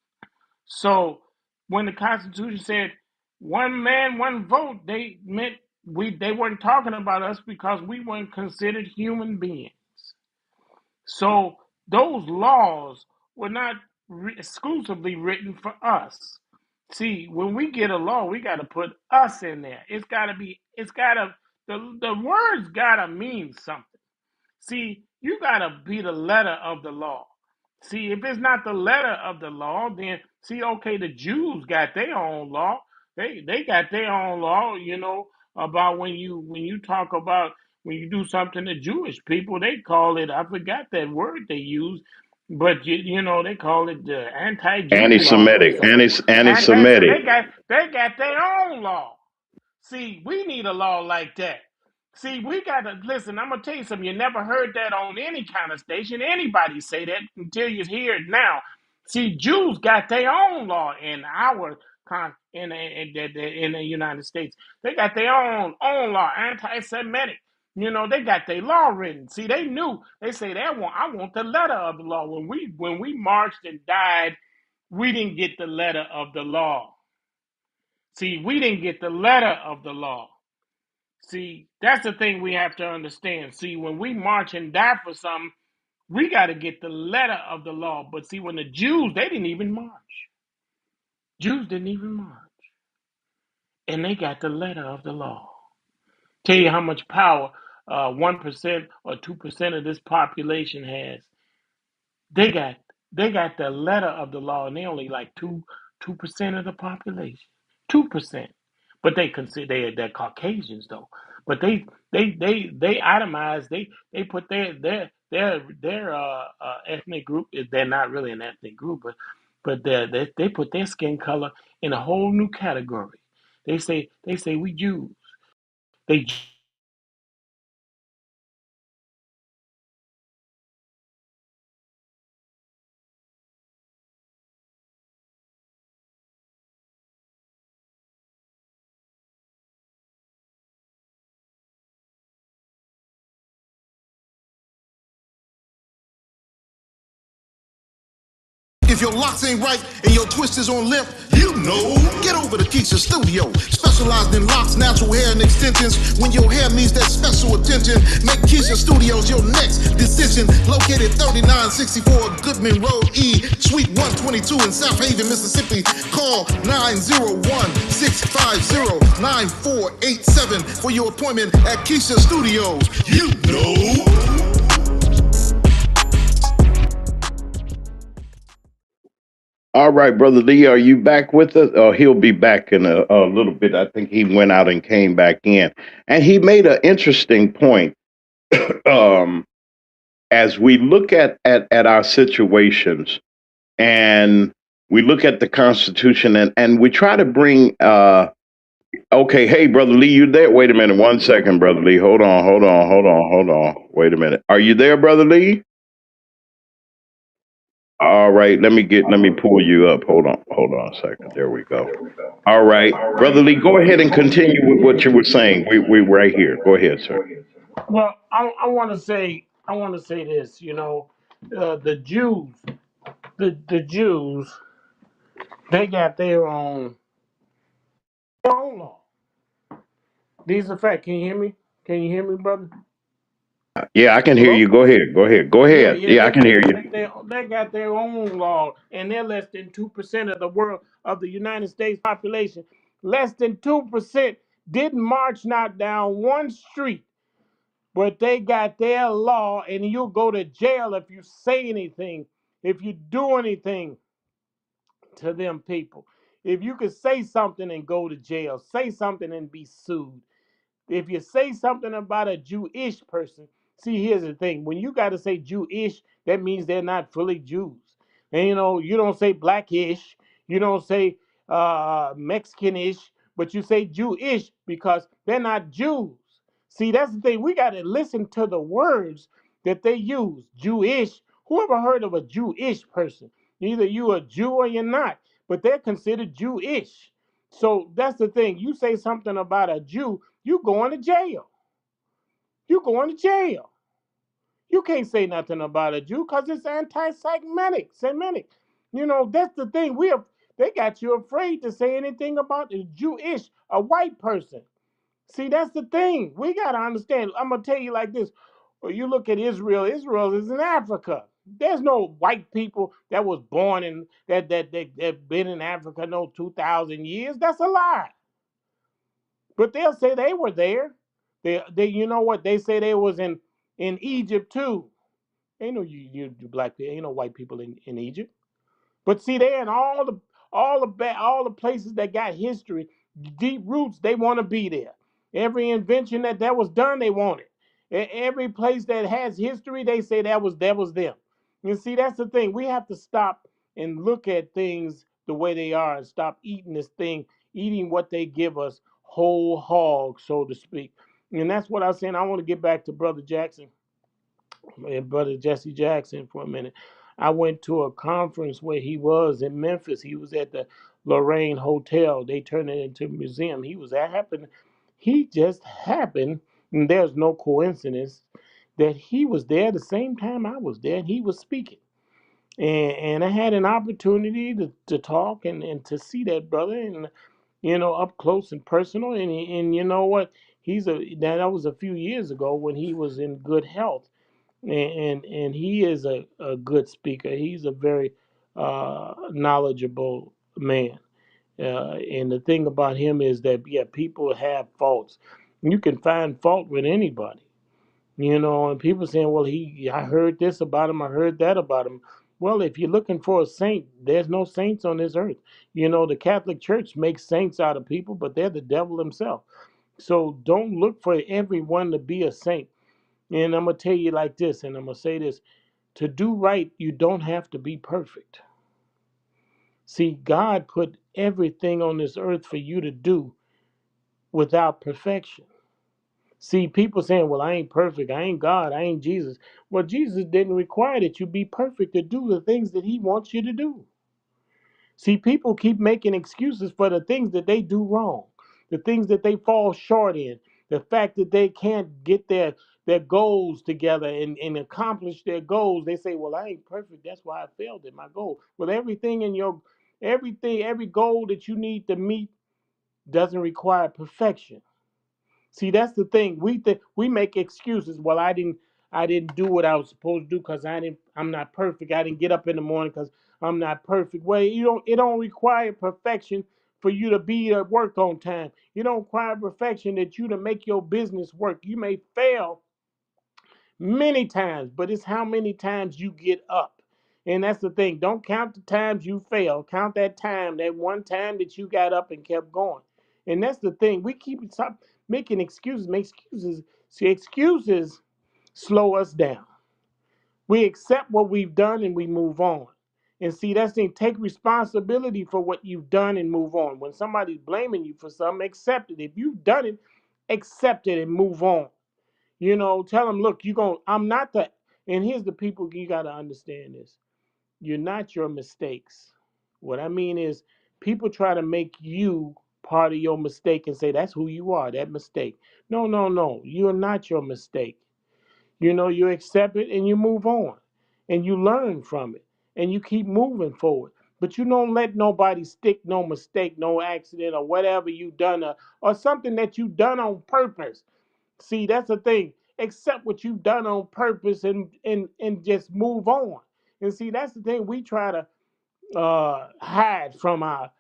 So when the Constitution said one man, one vote, they meant they weren't talking about us because we weren't considered human beings. So those laws were not exclusively written for us. See, when we get a law, we got to put us in there. The words got to mean something. See, you got to be the letter of the law. See, if it's not the letter of the law, then see, okay, the Jews got their own law. They got their own law, about when you talk about when you do something to Jewish people, they call it, I forgot that word they use, but they call it the anti-Jew law or Anti-Semitic, something. So anti-Semitic. they got their own law. See, we need a law like that. See, we got to listen. I'm gonna tell you something. You never heard that on any kind of station. Anybody say that until you hear it now. See, Jews got their own law in our in the United States. They got their own law, anti-Semitic. They got their law written. See, they knew. They say I want the letter of the law. When we marched and died, we didn't get the letter of the law. See, we didn't get the letter of the law. See, that's the thing we have to understand. See, when we march and die for something, we got to get the letter of the law. But see, when the Jews, they didn't even march. Jews didn't even march. And they got the letter of the law. Tell you how much power 1% or 2% of this population has. They got they got the letter of the law, and they only like 2% of the population. 2%. But they consider they're Caucasians though. But they itemize, they put their ethnic group. They're not really an ethnic group, but they put their skin color in a whole new category. They say we Jews. They If your locks ain't right and your twist is on limp, you know. Get over to Keisha Studio. Specialized in locks, natural hair, and extensions. When your hair needs that special attention, make Keisha Studios your next decision. Located 3964 Goodman Road E, Suite 122 in South Haven, Mississippi. Call 901-650-9487 for your appointment at Keisha Studios. You know. All right, Brother Lee, are you back with us? He'll be back in a little bit. I think he went out and came back in. And he made an interesting point. um, as we look at our situations and we look at the Constitution and we try to bring, okay, hey, Brother Lee, you there? Wait a minute. 1 second, Brother Lee. Hold on. Wait a minute. Are you there, Brother Lee? All right, let me pull you up. Hold on a second. There we go. All right, Brother Lee, go ahead and continue with what you were saying. We right here. Go ahead, sir. Well, I want to say this. The Jews, they got their own law. These are facts. Can you hear me? Can you hear me, brother? Yeah, I can hear Hello? you. Go ahead. Go ahead. Go Yeah, ahead. yeah. Yeah, I They can got hear you. they got their own law, and they're less than 2% of the world of the United States population. Less than 2% didn't march not down one street, but they got their law, and you'll go to jail if you say anything, if you do anything to them people. If you could say something and go to jail, say something and be sued. If you say something about a Jewish person, see, here's the thing. When you got to say Jewish, that means they're not fully Jews. And you don't say blackish, you don't say Mexicanish, but you say Jewish because they're not Jews. See, that's the thing. We got to listen to the words that they use. Jewish. Who ever heard of a Jewish person? Either you a Jew or you're not, but they're considered Jewish. So that's the thing. You say something about a Jew, you going to jail. You going to jail. You can't say nothing about a Jew because it's anti-Semitic. Semitic. That's the thing. They got you afraid to say anything about the Jewish, a white person. See, that's the thing. We gotta understand. I'm gonna tell you like this. When you look at Israel, Israel is in Africa. There's no white people that was born in that been in Africa no 2,000 years. That's a lie. But they'll say they were there. They you know what? They say they was in Egypt too. Ain't no you black people. Ain't no white people in Egypt. But see, they're in all the places that got history, deep roots. They want to be there. Every invention that was done, they want it. Every place that has history, they say that was them. You see, that's the thing. We have to stop and look at things the way they are, and stop eating this thing, eating what they give us whole hog, so to speak. And that's what I was saying. I want to get back to Brother Jackson and Brother Jesse Jackson for a minute. I went to a conference where he was in Memphis. He was at the Lorraine Hotel. They turned it into a museum. He just happened, and there's no coincidence that he was there the same time I was there, and he was speaking. And I had an opportunity to talk and to see that brother, and up close and personal. And you know what? That was a few years ago when he was in good health, and he is a good speaker. He's a very knowledgeable man. And the thing about him is that, yeah, people have faults. You can find fault with anybody, and people saying, well, I heard this about him, I heard that about him. Well, if you're looking for a saint, there's no saints on this earth. The Catholic Church makes saints out of people, but they're the devil himself. So don't look for everyone to be a saint. And I'm going to tell you like this, and I'm going to say this. To do right, you don't have to be perfect. See, God put everything on this earth for you to do without perfection. See, people saying, well, I ain't perfect. I ain't God. I ain't Jesus. Well, Jesus didn't require that you be perfect to do the things that he wants you to do. See, people keep making excuses for the things that they do wrong, the things that they fall short in, the fact that they can't get their goals together and accomplish their goals. They say, well, I ain't perfect. That's why I failed at my goal. Well, every goal that you need to meet doesn't require perfection. See, that's the thing. We make excuses. Well, I didn't do what I was supposed to do because I'm not perfect. I didn't get up in the morning because I'm not perfect. Well, it don't require perfection for you to be at work on time. You don't require perfection that you to make your business work. You may fail many times, but it's how many times you get up. And that's the thing. Don't count the times you fail. Count that one time that you got up and kept going. And that's the thing. We keep stop making excuses, make excuses. See, excuses slow us down. We accept what we've done and we move on. And see, that's the thing. Take responsibility for what you've done and move on. When somebody's blaming you for something, accept it. If you've done it, accept it and move on. Tell them, look, I'm not the, and here's the people, you got to understand this. You're not your mistakes. What I mean is, people try to make you part of your mistake and say that's who you are, that mistake. No, no, no. You're not your mistake. You accept it and you move on and you learn from it and you keep moving forward. But you don't let nobody stick no mistake, no accident, or whatever you done, or something that you done on purpose. See, that's the thing. Accept what you've done on purpose and just move on. And see, that's the thing. We try to hide from our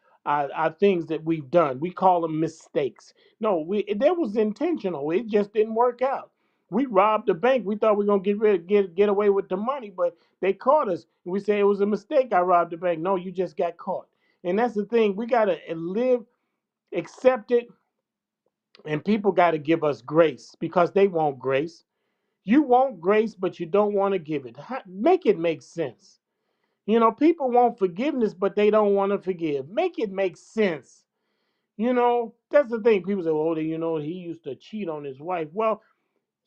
things that we've done. We call them mistakes. No, that was intentional. It just didn't work out. We robbed the bank. We thought we were gonna get away with the money, but they caught us. We say it was a mistake. I robbed the bank. No, you just got caught. And that's the thing. We gotta live, accept it, and people gotta give us grace because they want grace. You want grace, but you don't want to give it. Make it make sense. People want forgiveness, but they don't want to forgive. Make it make sense. That's the thing. People say, oh, he used to cheat on his wife. Well,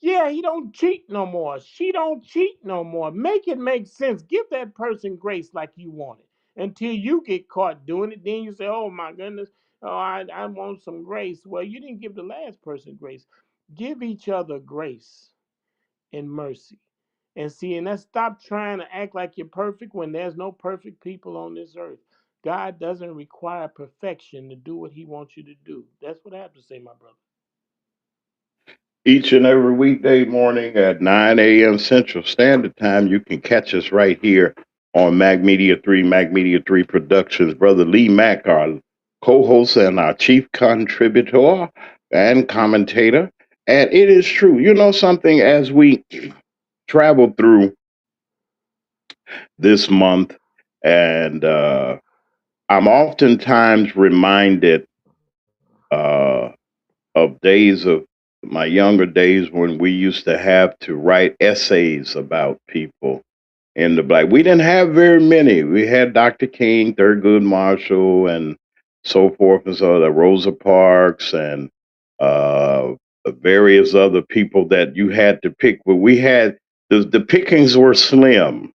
yeah, he don't cheat no more. She don't cheat no more. Make it make sense. Give that person grace like you want it. Until you get caught doing it, then you say, oh my goodness, oh, I want some grace. Well, you didn't give the last person grace. Give each other grace and mercy. And see, and let's stop trying to act like you're perfect when there's no perfect people on this earth. God doesn't require perfection to do what he wants you to do. That's what I have to say, my brother. Each and every weekday morning at 9 a.m. Central Standard Time, you can catch us right here on Mac Media 3, Mac Media 3 Productions. Brother Lee Mack, our co host and our chief contributor and commentator. And it is true. You know something, as we travel through this month. And I'm oftentimes reminded uh, of days of my younger days when we used to have to write essays about people in the black. We didn't have very many. We had Dr. King, Thurgood Marshall, and so forth and so on, Rosa Parks, and uh, various other people that you had to pick. But we had the pickings were slim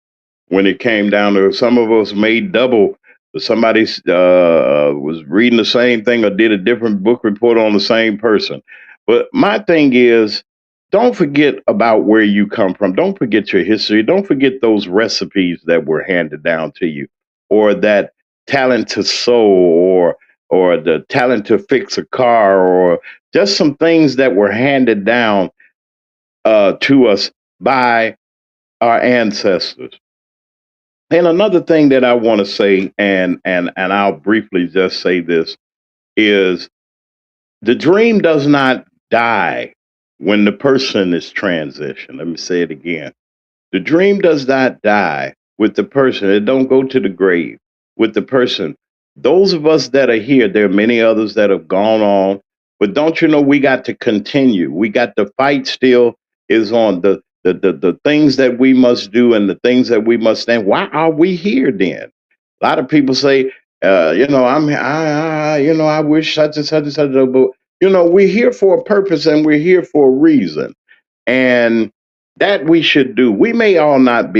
when it came down to some of us made double. Somebody was reading the same thing or did a different book report on the same person. But my thing is, don't forget about where you come from. Don't forget your history. Don't forget those recipes that were handed down to you, or that talent to sew, or the talent to fix a car, or just some things that were handed down to us by our ancestors. And another thing that I want to say, and I'll briefly just say this, is the dream does not die when the person is transitioned. Let me say it again. The dream does not die with the person. It don't go to the grave with the person. Those of us that are here, there are many others that have gone on, but don't you know we got to continue. We got the fight still is on the things that we must do and the things that we must stand. Why are we here then? A lot of people say, I wish such and such and such, but we're here for a purpose and we're here for a reason, and that we should do. We may not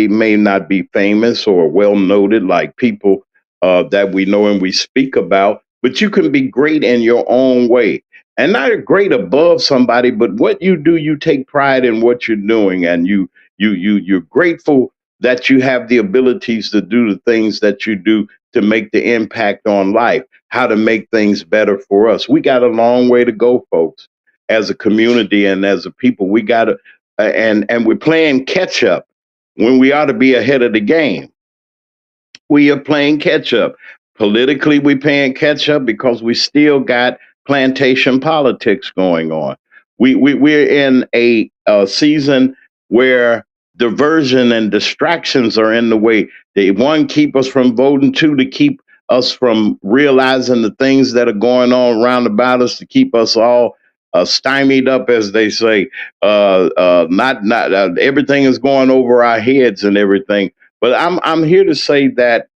be famous or well noted like people that we know and we speak about, but you can be great in your own way, and not great above somebody. But what you do, you take pride in what you're doing, and you're grateful that you have the abilities to do the things that you do to make the impact on life, how to make things better for us. We got a long way to go, folks, as a community and as a people. We got to and we're playing catch up when we ought to be ahead of the game. We are playing catch up. Politically, we're playing catch up because we still got plantation politics going on. We're in a season where diversion and distractions are in the way. They, one, keep us from voting, two, to keep us from realizing the things that are going on around about us, to keep us all stymied up, as they say. Not everything is going over our heads and everything. But I'm here to say that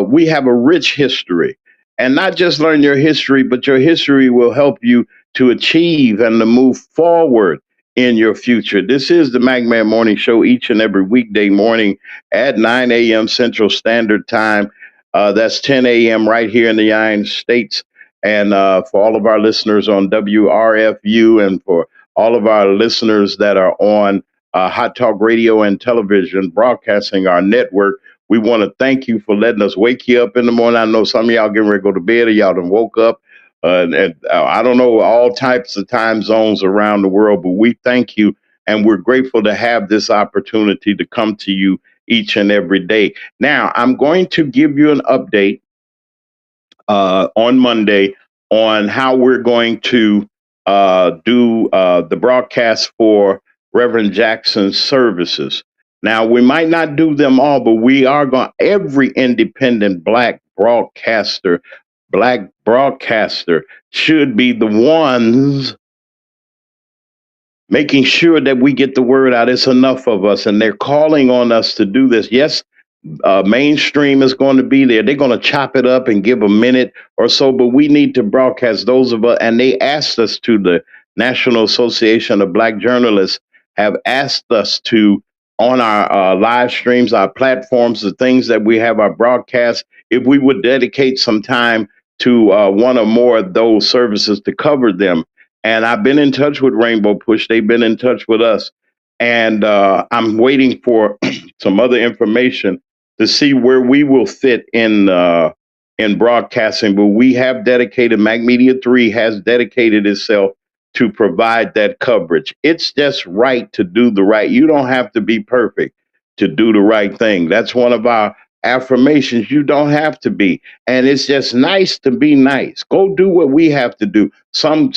we have a rich history, and not just learn your history, but your history will help you to achieve and to move forward in your future. This is the Magman Morning Show, each and every weekday morning at 9 a.m. Central Standard Time. That's 10 a.m. right here in the United States. And for all of our listeners on WRFU, and for all of our listeners that are on Hot Talk Radio and Television, broadcasting our network, we want to thank you for letting us wake you up in the morning. I know some of y'all getting ready to go to bed, or y'all done woke up. And I don't know, all types of time zones around the world, but we thank you, and we're grateful to have this opportunity to come to you each and every day. Now, I'm going to give you an update on Monday on how we're going to do the broadcast for Reverend Jackson's services. Now, we might not do them all, but we are going, every independent black broadcaster should be the ones making sure that we get the word out. It's enough of us, and they're calling on us to do this. Yes, mainstream is going to be there. They're going to chop it up and give a minute or so, but we need to broadcast those of us. And they asked us to, the National Association of Black Journalists have asked us to, on our live streams, our platforms, the things that we have, our broadcasts, if we would dedicate some time to one or more of those services to cover them. And I've been in touch with Rainbow Push. They've been in touch with us. And I'm waiting for some other information to see where we will fit in broadcasting. But we have dedicated, Mac Media 3 has dedicated itself to provide that coverage. It's just right to do the right. You don't have to be perfect to do the right thing. That's one of our affirmations. You don't have to be. And it's just nice to be nice. Go do what we have to do. Some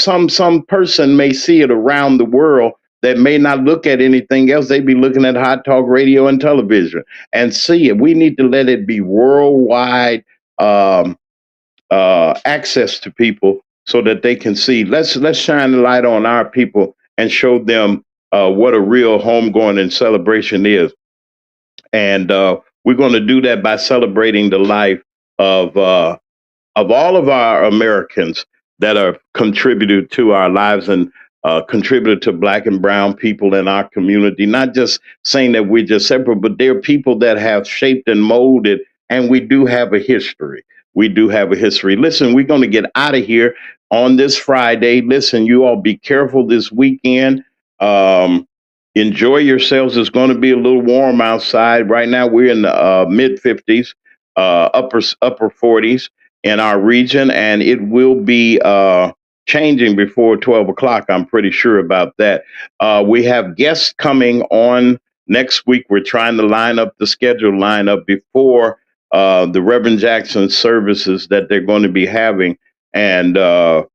person may see it around the world that may not look at anything else. They be looking at Hot Talk Radio and television and see it. We need to let it be worldwide um, access to people so that they can see. Let's shine the light on our people and show them what a real homegoing and celebration is. And we're going to do that by celebrating the life of all of our Americans that are contributed to our lives and contributed to Black and brown people in our community. Not just saying that we're just separate, but they're people that have shaped and molded, and we do have a history. We do have a history. Listen, we're going to get out of here on this Friday. Listen, you all be careful this weekend. Um, Enjoy yourselves. It's going to be a little warm outside. Right now, we're in the mid 50s, upper 40s in our region, and it will be changing before 12 o'clock. I'm pretty sure about that. We have guests coming on next week. We're trying to line up the schedule, line up before the Reverend Jackson services that they're going to be having and that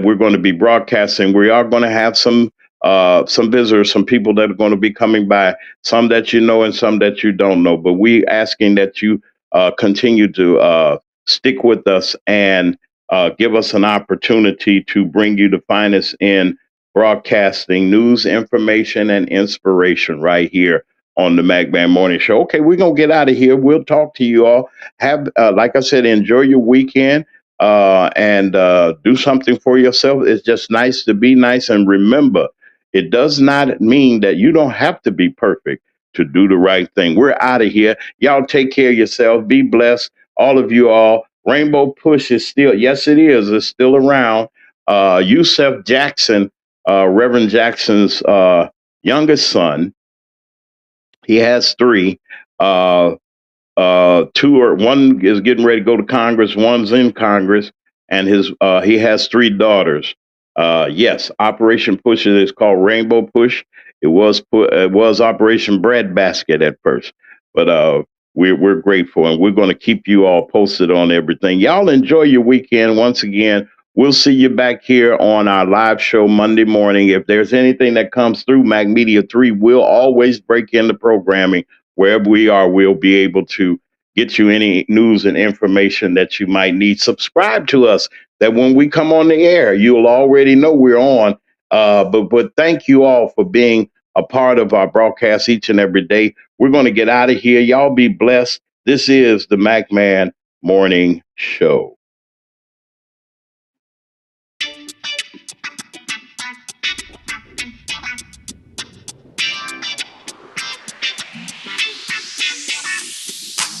we're going to be broadcasting. We are going to have some visitors, some people that are going to be coming by, some that you know and some that you don't know. But we asking that you continue to stick with us and give us an opportunity to bring you the finest in broadcasting news, information, and inspiration right here on the Mack Morning Show. Okay, we're going to get out of here. We'll talk to you all. Have, like I said, enjoy your weekend and do something for yourself. It's just nice to be nice. And remember, it does not mean that you don't have to be perfect to do the right thing. We're out of here. Y'all take care of yourselves. Be blessed. All of you all. Rainbow Push is still, yes, it is. It's still around. Yusef Jackson, Reverend Jackson's youngest son, he has three. One is getting ready to go to Congress. One's in Congress, and he has three daughters. Yes, Operation Push is called Rainbow Push. It was Operation Breadbasket at first, but we're grateful, and we're going to keep you all posted on everything. Y'all enjoy your weekend. Once again, we'll see you back here on our live show Monday morning. If there's anything that comes through Mac Media 3, we'll always break in the programming. Wherever we are, we'll be able to get you any news and information that you might need. Subscribe to us that when we come on the air, you'll already know we're on. But thank you all for being a part of our broadcast each and every day. We're going to get out of here. Y'all be blessed. This is the Mac Morning Show.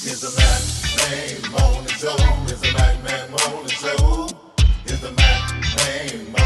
It's the Mack Morning Show. It's the Mack Morning Show. It's the Mack Morning